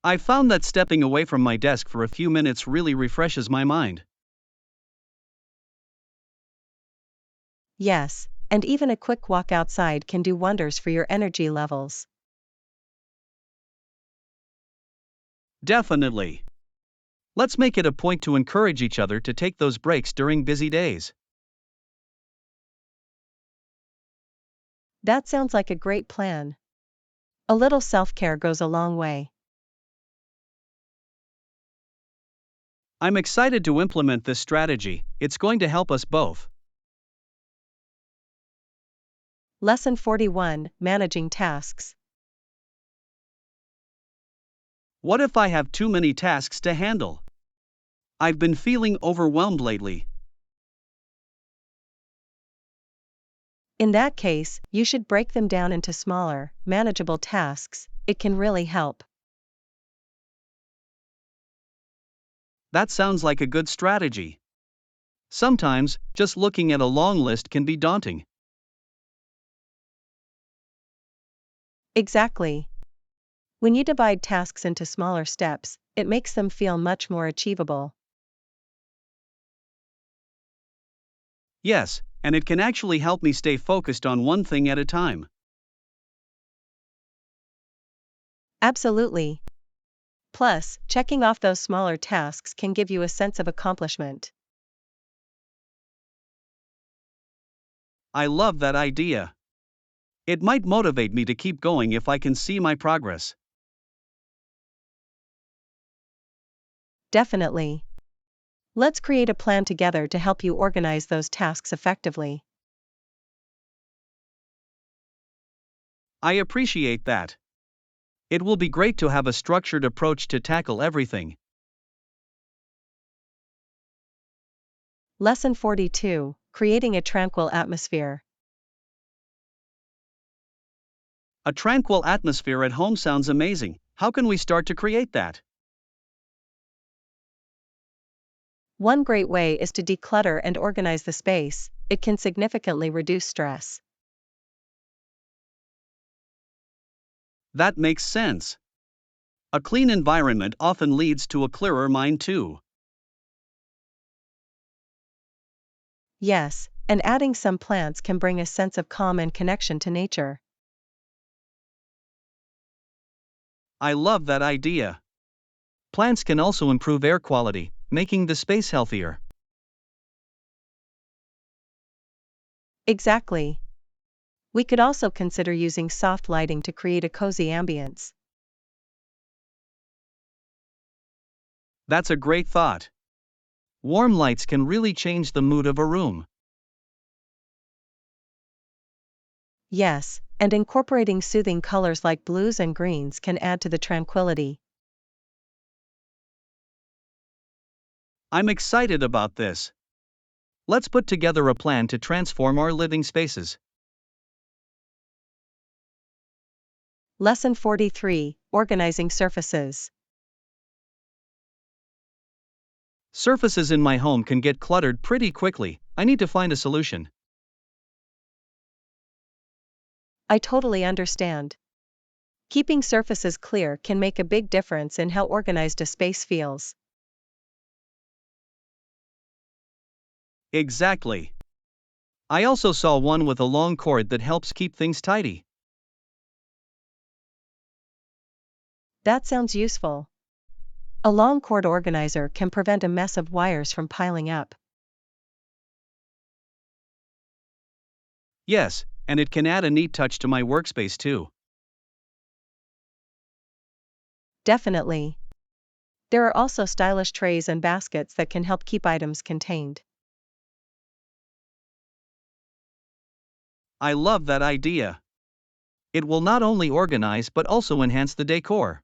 I found that stepping away from my desk for a few minutes really refreshes my mind. Yes, and even a quick walk outside can do wonders for your energy levels. Definitely. Let's make it a point to encourage each other to take those breaks during busy days. That sounds like a great plan. A little self-care goes a long way. I'm excited to implement this strategy, it's going to help us both. Lesson 41, Managing Tasks. What if I have too many tasks to handle? I've been feeling overwhelmed lately. In that case, you should break them down into smaller, manageable tasks. It can really help. That sounds like a good strategy. Sometimes, just looking at a long list can be daunting. Exactly. When you divide tasks into smaller steps, it makes them feel much more achievable. Yes, and it can actually help me stay focused on one thing at a time. Absolutely. Plus, checking off those smaller tasks can give you a sense of accomplishment. I love that idea. It might motivate me to keep going if I can see my progress. Definitely. Let's create a plan together to help you organize those tasks effectively. I appreciate that. It will be great to have a structured approach to tackle everything. Lesson 42: Creating a Tranquil Atmosphere. A tranquil atmosphere at home sounds amazing. How can we start to create that? One great way is to declutter and organize the space. It can significantly reduce stress. That makes sense. A clean environment often leads to a clearer mind too. Yes, and adding some plants can bring a sense of calm and connection to nature. I love that idea. Plants can also improve air quality, making the space healthier. Exactly. We could also consider using soft lighting to create a cozy ambience. That's a great thought. Warm lights can really change the mood of a room. Yes, and incorporating soothing colors like blues and greens can add to the tranquility. I'm excited about this. Let's put together a plan to transform our living spaces. Lesson 43: Organizing Surfaces. Surfaces in my home can get cluttered pretty quickly. I need to find a solution. I totally understand. Keeping surfaces clear can make a big difference in how organized a space feels. Exactly. I also saw one with a long cord that helps keep things tidy. That sounds useful. A long cord organizer can prevent a mess of wires from piling up. Yes, and it can add a neat touch to my workspace too. Definitely. There are also stylish trays and baskets that can help keep items contained. I love that idea. It will not only organize but also enhance the decor.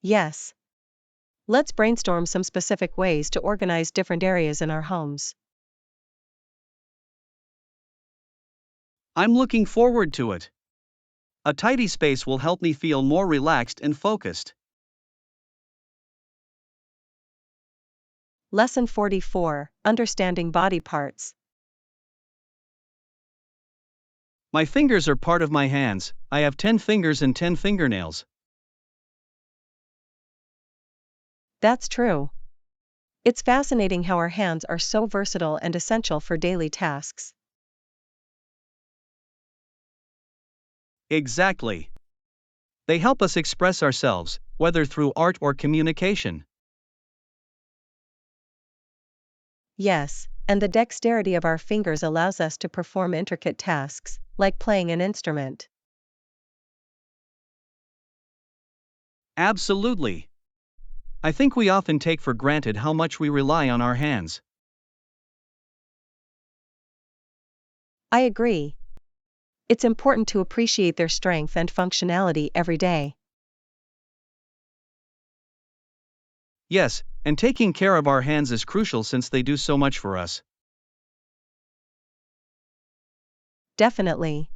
Yes. Let's brainstorm some specific ways to organize different areas in our homes. I'm looking forward to it. A tidy space will help me feel more relaxed and focused. Lesson 44: Understanding Body Parts. My fingers are part of my hands. I have 10 fingers and 10 fingernails. That's true. It's fascinating how our hands are so versatile and essential for daily tasks. Exactly. They help us express ourselves, whether through art or communication. Yes, and the dexterity of our fingers allows us to perform intricate tasks, like playing an instrument. Absolutely. I think we often take for granted how much we rely on our hands. I agree. It's important to appreciate their strength and functionality every day. Yes, and taking care of our hands is crucial since they do so much for us. Definitely.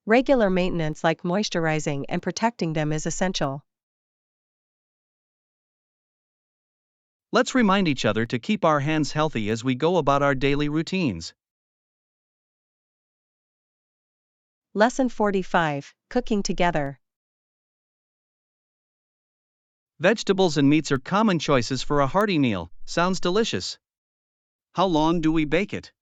Regular maintenance like moisturizing and protecting them is essential. Let's remind each other to keep our hands healthy as we go about our daily routines. Lesson 45: Cooking Together. Vegetables and meats are common choices for a hearty meal. Sounds delicious. How long do we bake it?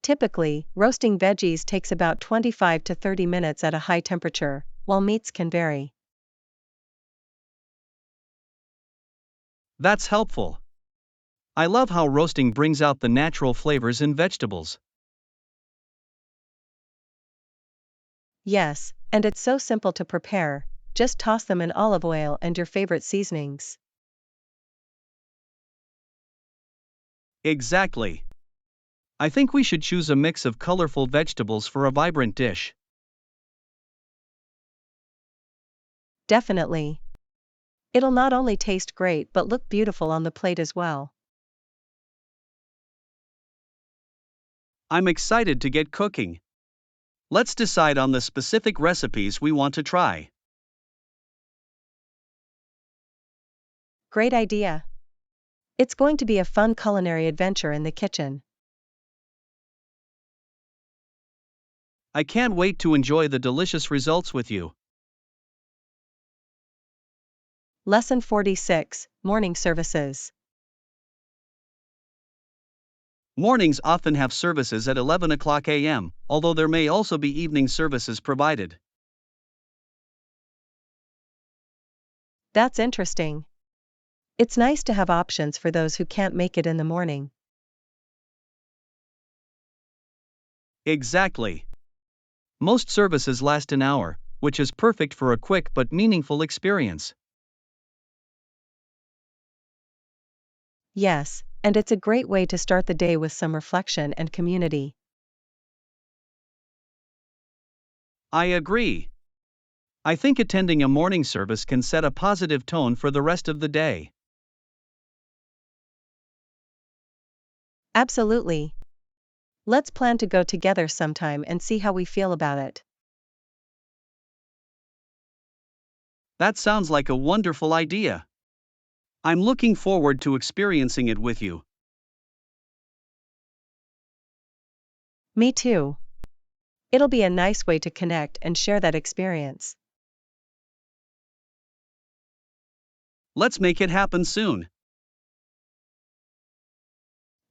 Typically, roasting veggies takes about 25 to 30 minutes at a high temperature, while meats can vary. That's helpful. I love how roasting brings out the natural flavors in vegetables. Yes, and it's so simple to prepare, just toss them in olive oil and your favorite seasonings. Exactly. I think we should choose a mix of colorful vegetables for a vibrant dish. Definitely. It'll not only taste great but look beautiful on the plate as well. I'm excited to get cooking. Let's decide on the specific recipes we want to try. Great idea. It's going to be a fun culinary adventure in the kitchen. I can't wait to enjoy the delicious results with you. Lesson 46, Morning Services. Mornings often have services at 11 o'clock a.m., although there may also be evening services provided. That's interesting. It's nice to have options for those who can't make it in the morning. Exactly. Most services last an hour, which is perfect for a quick but meaningful experience. Yes, and it's a great way to start the day with some reflection and community. I agree. I think attending a morning service can set a positive tone for the rest of the day. Absolutely. Let's plan to go together sometime and see how we feel about it. That sounds like a wonderful idea. I'm looking forward to experiencing it with you. Me too. It'll be a nice way to connect and share that experience. Let's make it happen soon.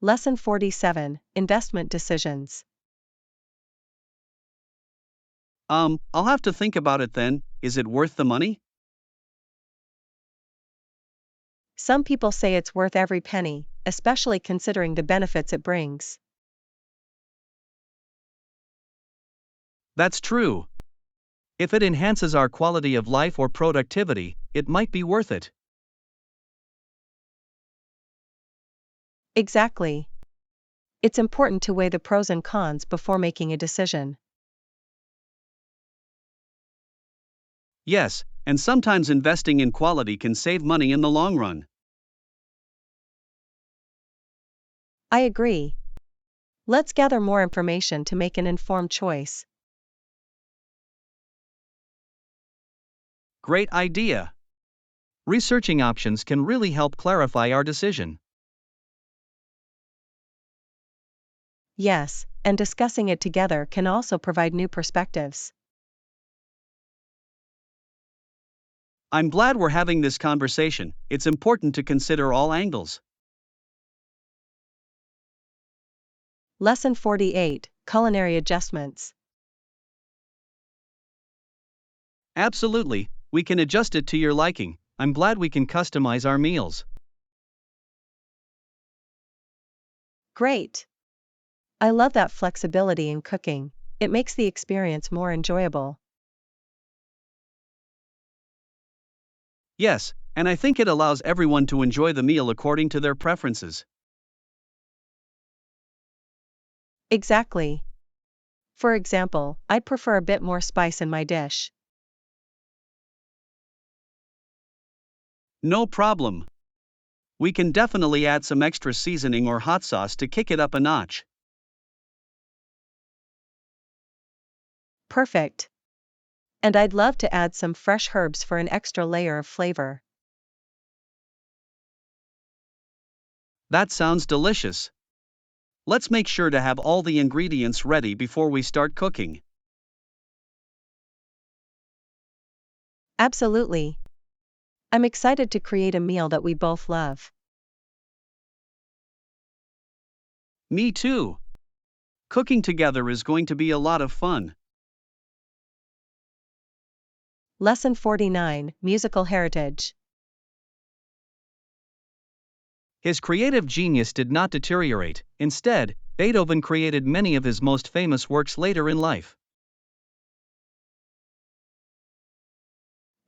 Lesson 47, Investment Decisions. I'll have to think about it then. Is it worth the money? Some people say it's worth every penny, especially considering the benefits it brings. That's true. If it enhances our quality of life or productivity, it might be worth it. Exactly. It's important to weigh the pros and cons before making a decision. Yes, and sometimes investing in quality can save money in the long run. I agree. Let's gather more information to make an informed choice. Great idea. Researching options can really help clarify our decision. Yes, and discussing it together can also provide new perspectives. I'm glad we're having this conversation. It's important to consider all angles. Lesson 48, Culinary Adjustments. Absolutely, we can adjust it to your liking. I'm glad we can customize our meals. Great. I love that flexibility in cooking. It makes the experience more enjoyable. Yes, and I think it allows everyone to enjoy the meal according to their preferences. Exactly. For example, I'd prefer a bit more spice in my dish. No problem. We can definitely add some extra seasoning or hot sauce to kick it up a notch. Perfect. And I'd love to add some fresh herbs for an extra layer of flavor. That sounds delicious. Let's make sure to have all the ingredients ready before we start cooking. Absolutely. I'm excited to create a meal that we both love. Me too. Cooking together is going to be a lot of fun. Lesson 49, Musical Heritage. His creative genius did not deteriorate. Instead, Beethoven created many of his most famous works later in life.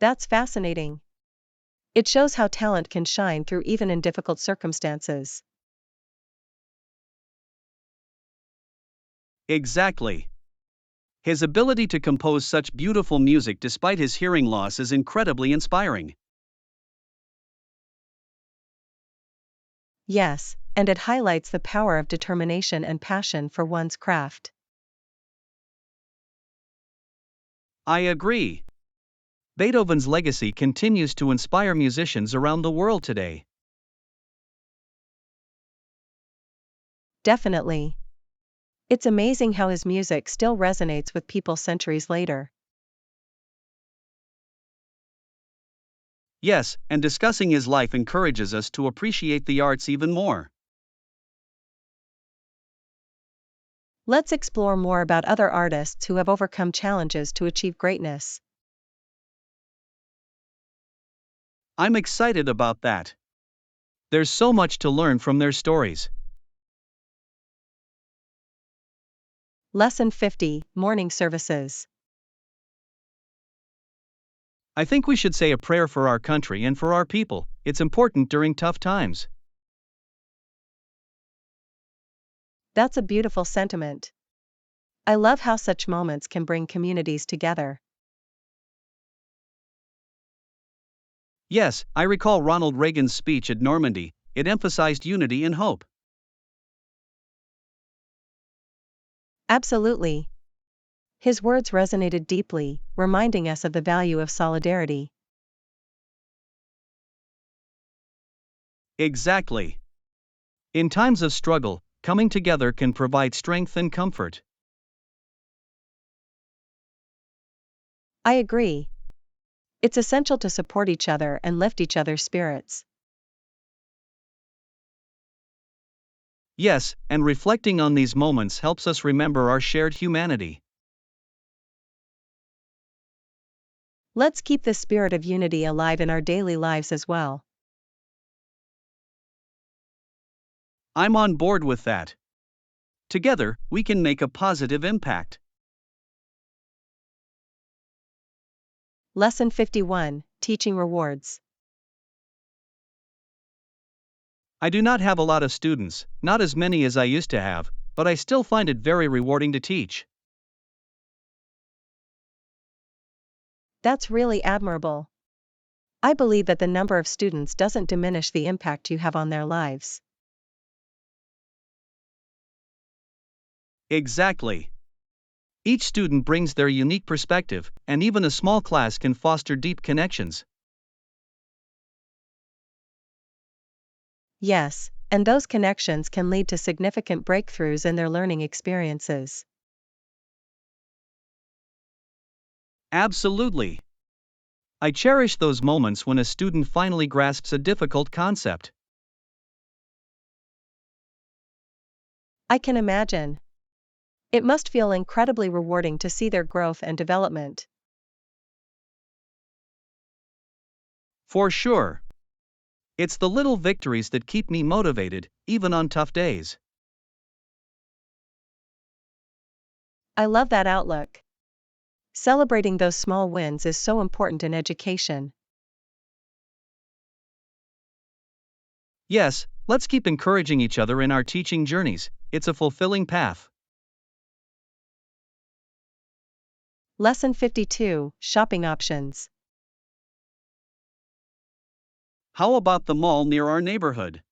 That's fascinating. It shows how talent can shine through even in difficult circumstances. Exactly. His ability to compose such beautiful music despite his hearing loss is incredibly inspiring. Yes, and it highlights the power of determination and passion for one's craft. I agree. Beethoven's legacy continues to inspire musicians around the world today. Definitely. It's amazing how his music still resonates with people centuries later. Yes, and discussing his life encourages us to appreciate the arts even more. Let's explore more about other artists who have overcome challenges to achieve greatness. I'm excited about that. There's so much to learn from their stories. Lesson 50, Morning Services. I think we should say a prayer for our country and for our people. It's important during tough times. That's a beautiful sentiment. I love how such moments can bring communities together. Yes, I recall Ronald Reagan's speech at Normandy. It emphasized unity and hope. Absolutely. His words resonated deeply, reminding us of the value of solidarity. Exactly. In times of struggle, coming together can provide strength and comfort. I agree. It's essential to support each other and lift each other's spirits. Yes, and reflecting on these moments helps us remember our shared humanity. Let's keep the spirit of unity alive in our daily lives as well. I'm on board with that. Together, we can make a positive impact. Lesson 51, Teaching Rewards. I do not have a lot of students, not as many as I used to have, but I still find it very rewarding to teach. That's really admirable. I believe that the number of students doesn't diminish the impact you have on their lives. Exactly. Each student brings their unique perspective, and even a small class can foster deep connections. Yes, and those connections can lead to significant breakthroughs in their learning experiences. Absolutely. I cherish those moments when a student finally grasps a difficult concept. I can imagine. It must feel incredibly rewarding to see their growth and development. For sure. It's the little victories that keep me motivated, even on tough days. I love that outlook. Celebrating those small wins is so important in education. Yes, let's keep encouraging each other in our teaching journeys. It's a fulfilling path. Lesson 52, Shopping Options. How about the mall near our neighborhood?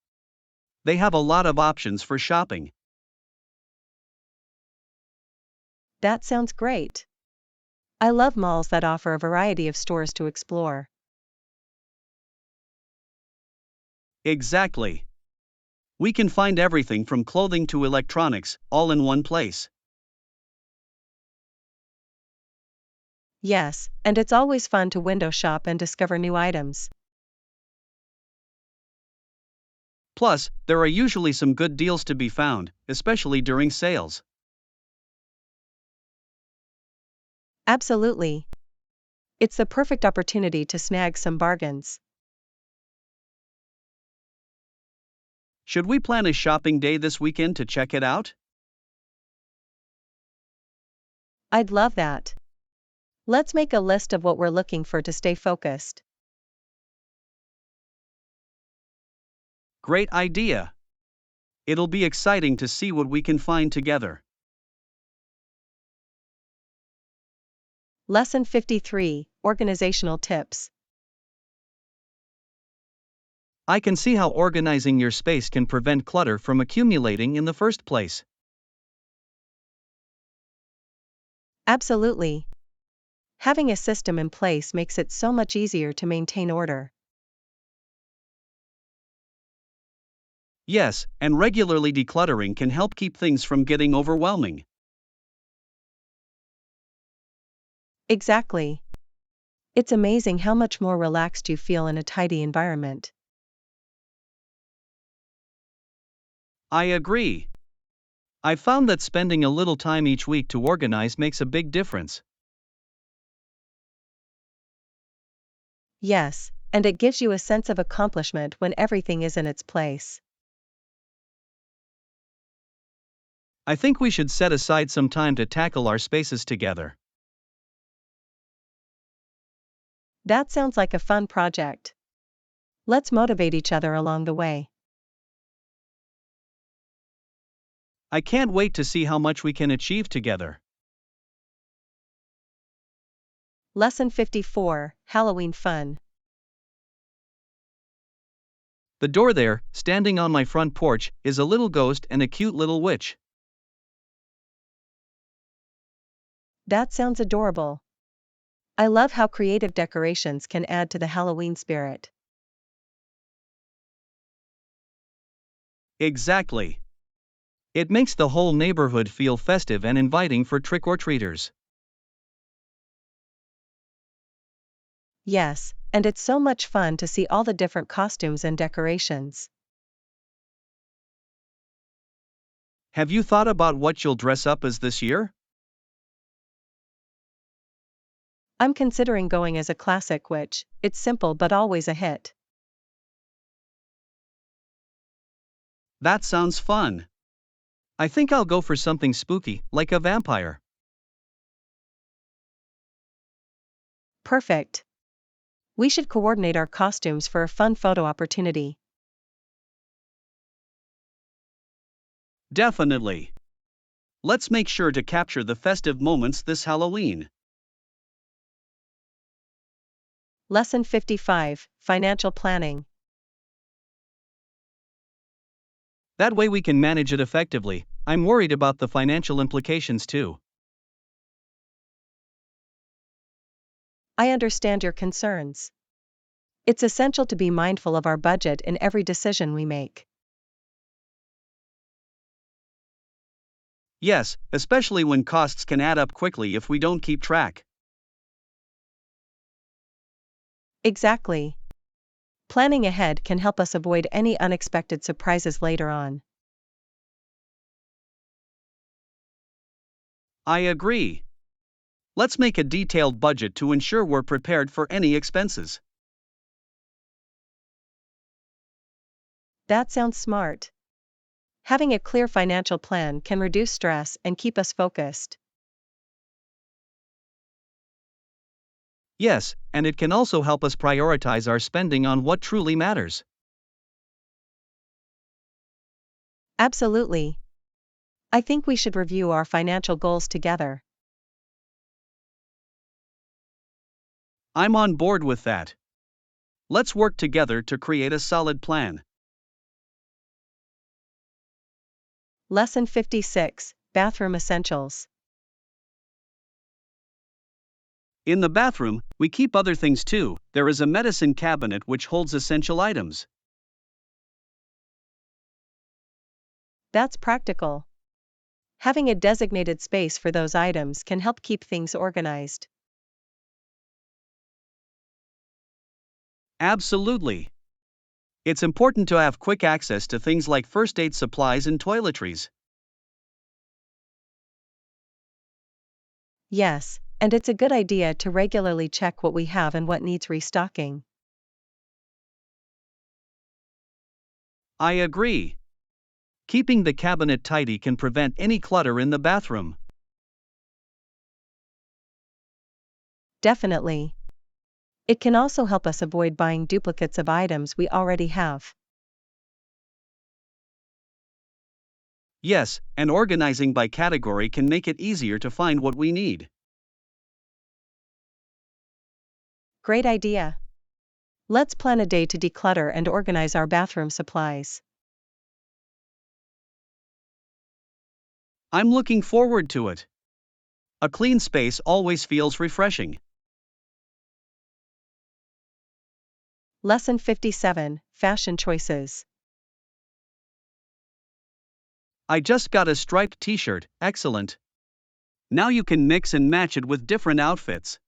They have a lot of options for shopping. That sounds great. I love malls that offer a variety of stores to explore. Exactly. We can find everything from clothing to electronics, all in one place. Yes, and it's always fun to window shop and discover new items. Plus, there are usually some good deals to be found, especially during sales. Absolutely. It's the perfect opportunity to snag some bargains. Should we plan a shopping day this weekend to check it out? I'd love that. Let's make a list of what we're looking for to stay focused. Great idea! It'll be exciting to see what we can find together. Lesson 53, Organizational Tips. I can see how organizing your space can prevent clutter from accumulating in the first place. Absolutely. Having a system in place makes it so much easier to maintain order. Yes, and regularly decluttering can help keep things from getting overwhelming. Exactly. It's amazing how much more relaxed you feel in a tidy environment. I agree. I've found that spending a little time each week to organize makes a big difference. Yes, and it gives you a sense of accomplishment when everything is in its place. I think we should set aside some time to tackle our spaces together. That sounds like a fun project. Let's motivate each other along the way. I can't wait to see how much we can achieve together. Lesson 54, Halloween Fun. The door there, standing on my front porch, is a little ghost and a cute little witch. That sounds adorable. I love how creative decorations can add to the Halloween spirit. Exactly. It makes the whole neighborhood feel festive and inviting for trick-or-treaters. Yes, and it's so much fun to see all the different costumes and decorations. Have you thought about what you'll dress up as this year? I'm considering going as a classic witch. It's simple but always a hit. That sounds fun. I think I'll go for something spooky, like a vampire. Perfect. We should coordinate our costumes for a fun photo opportunity. Definitely. Let's make sure to capture the festive moments this Halloween. Lesson 55, Financial Planning. That way we can manage it effectively. I'm worried about the financial implications too. I understand your concerns. It's essential to be mindful of our budget in every decision we make. Yes, especially when costs can add up quickly if we don't keep track. Exactly. Planning ahead can help us avoid any unexpected surprises later on. I agree. Let's make a detailed budget to ensure we're prepared for any expenses. That sounds smart. Having a clear financial plan can reduce stress and keep us focused. Yes, and it can also help us prioritize our spending on what truly matters. Absolutely. I think we should review our financial goals together. I'm on board with that. Let's work together to create a solid plan. Lesson 56, Bathroom Essentials. In the bathroom, we keep other things too. There is a medicine cabinet which holds essential items. That's practical. Having a designated space for those items can help keep things organized. Absolutely. It's important to have quick access to things like first aid supplies and toiletries. Yes, and it's a good idea to regularly check what we have and what needs restocking. I agree. Keeping the cabinet tidy can prevent any clutter in the bathroom. Definitely. It can also help us avoid buying duplicates of items we already have. Yes, and organizing by category can make it easier to find what we need. Great idea. Let's plan a day to declutter and organize our bathroom supplies. I'm looking forward to it. A clean space always feels refreshing. Lesson 57, Fashion Choices. I just got a striped t-shirt, excellent. Now you can mix and match it with different outfits.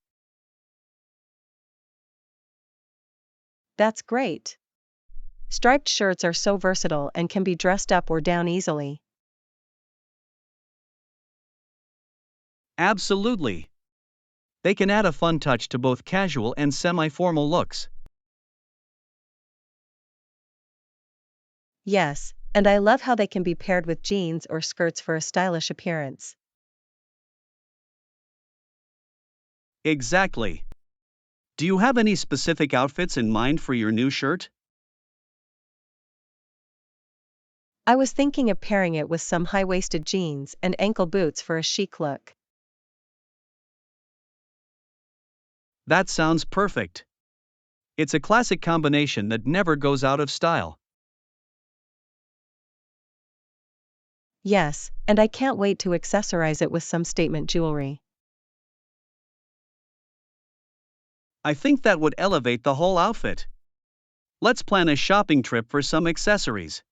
That's great. Striped shirts are so versatile and can be dressed up or down easily. Absolutely. They can add a fun touch to both casual and semi-formal looks. Yes, and I love how they can be paired with jeans or skirts for a stylish appearance. Exactly. Do you have any specific outfits in mind for your new shirt? I was thinking of pairing it with some high-waisted jeans and ankle boots for a chic look. That sounds perfect. It's a classic combination that never goes out of style. Yes, and I can't wait to accessorize it with some statement jewelry. I think that would elevate the whole outfit. Let's plan a shopping trip for some accessories.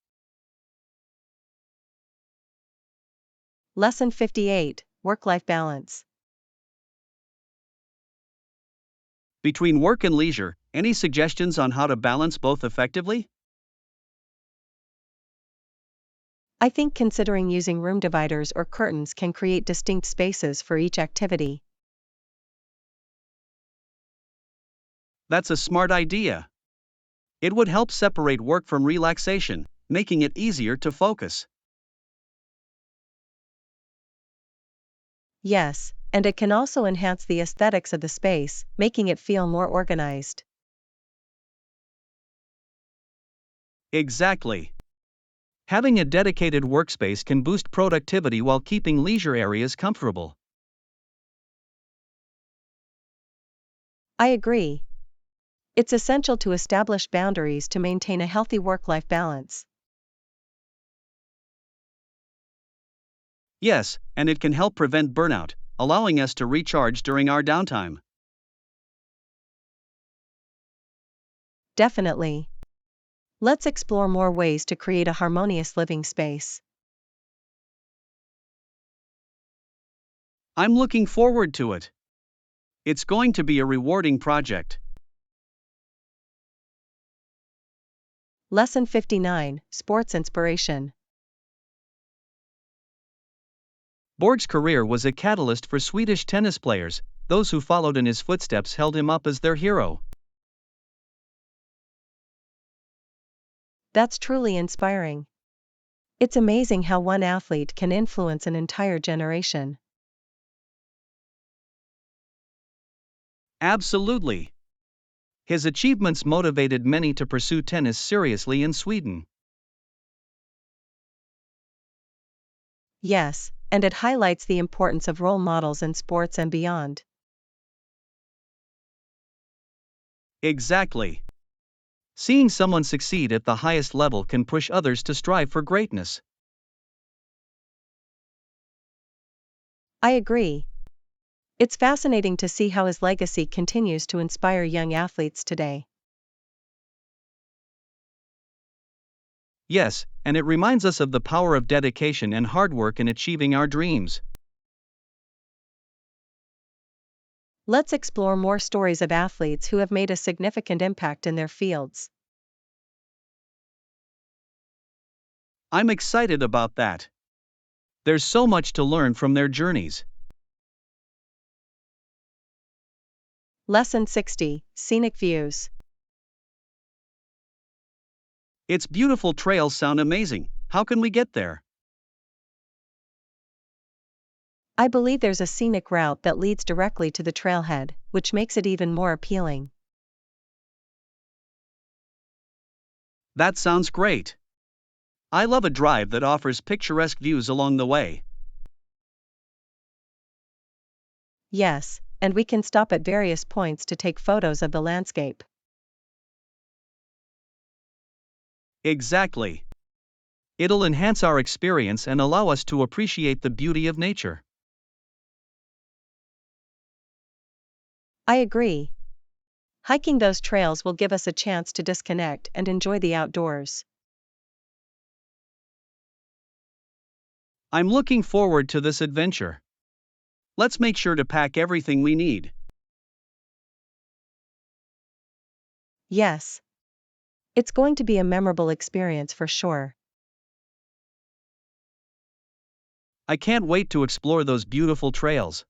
Lesson 58, Work-Life Balance. Between work and leisure, any suggestions on how to balance both effectively? I think considering using room dividers or curtains can create distinct spaces for each activity. That's a smart idea. It would help separate work from relaxation, making it easier to focus. Yes, and it can also enhance the aesthetics of the space, making it feel more organized. Exactly. Having a dedicated workspace can boost productivity while keeping leisure areas comfortable. I agree. It's essential to establish boundaries to maintain a healthy work-life balance. Yes, and it can help prevent burnout, allowing us to recharge during our downtime. Definitely. Let's explore more ways to create a harmonious living space. I'm looking forward to it. It's going to be a rewarding project. Lesson 59, Sports Inspiration. Borg's career was a catalyst for Swedish tennis players. Those who followed in his footsteps held him up as their hero. That's truly inspiring. It's amazing how one athlete can influence an entire generation. Absolutely. His achievements motivated many to pursue tennis seriously in Sweden. Yes, and it highlights the importance of role models in sports and beyond. Exactly. Seeing someone succeed at the highest level can push others to strive for greatness. I agree. It's fascinating to see how his legacy continues to inspire young athletes today. Yes, and it reminds us of the power of dedication and hard work in achieving our dreams. Let's explore more stories of athletes who have made a significant impact in their fields. I'm excited about that. There's so much to learn from their journeys. Lesson 60: Scenic Views. Its beautiful trails sound amazing. How can we get there? I believe there's a scenic route that leads directly to the trailhead, which makes it even more appealing. That sounds great. I love a drive that offers picturesque views along the way. Yes, and we can stop at various points to take photos of the landscape. Exactly. It'll enhance our experience and allow us to appreciate the beauty of nature. I agree. Hiking those trails will give us a chance to disconnect and enjoy the outdoors. I'm looking forward to this adventure. Let's make sure to pack everything we need. Yes. It's going to be a memorable experience for sure. I can't wait to explore those beautiful trails.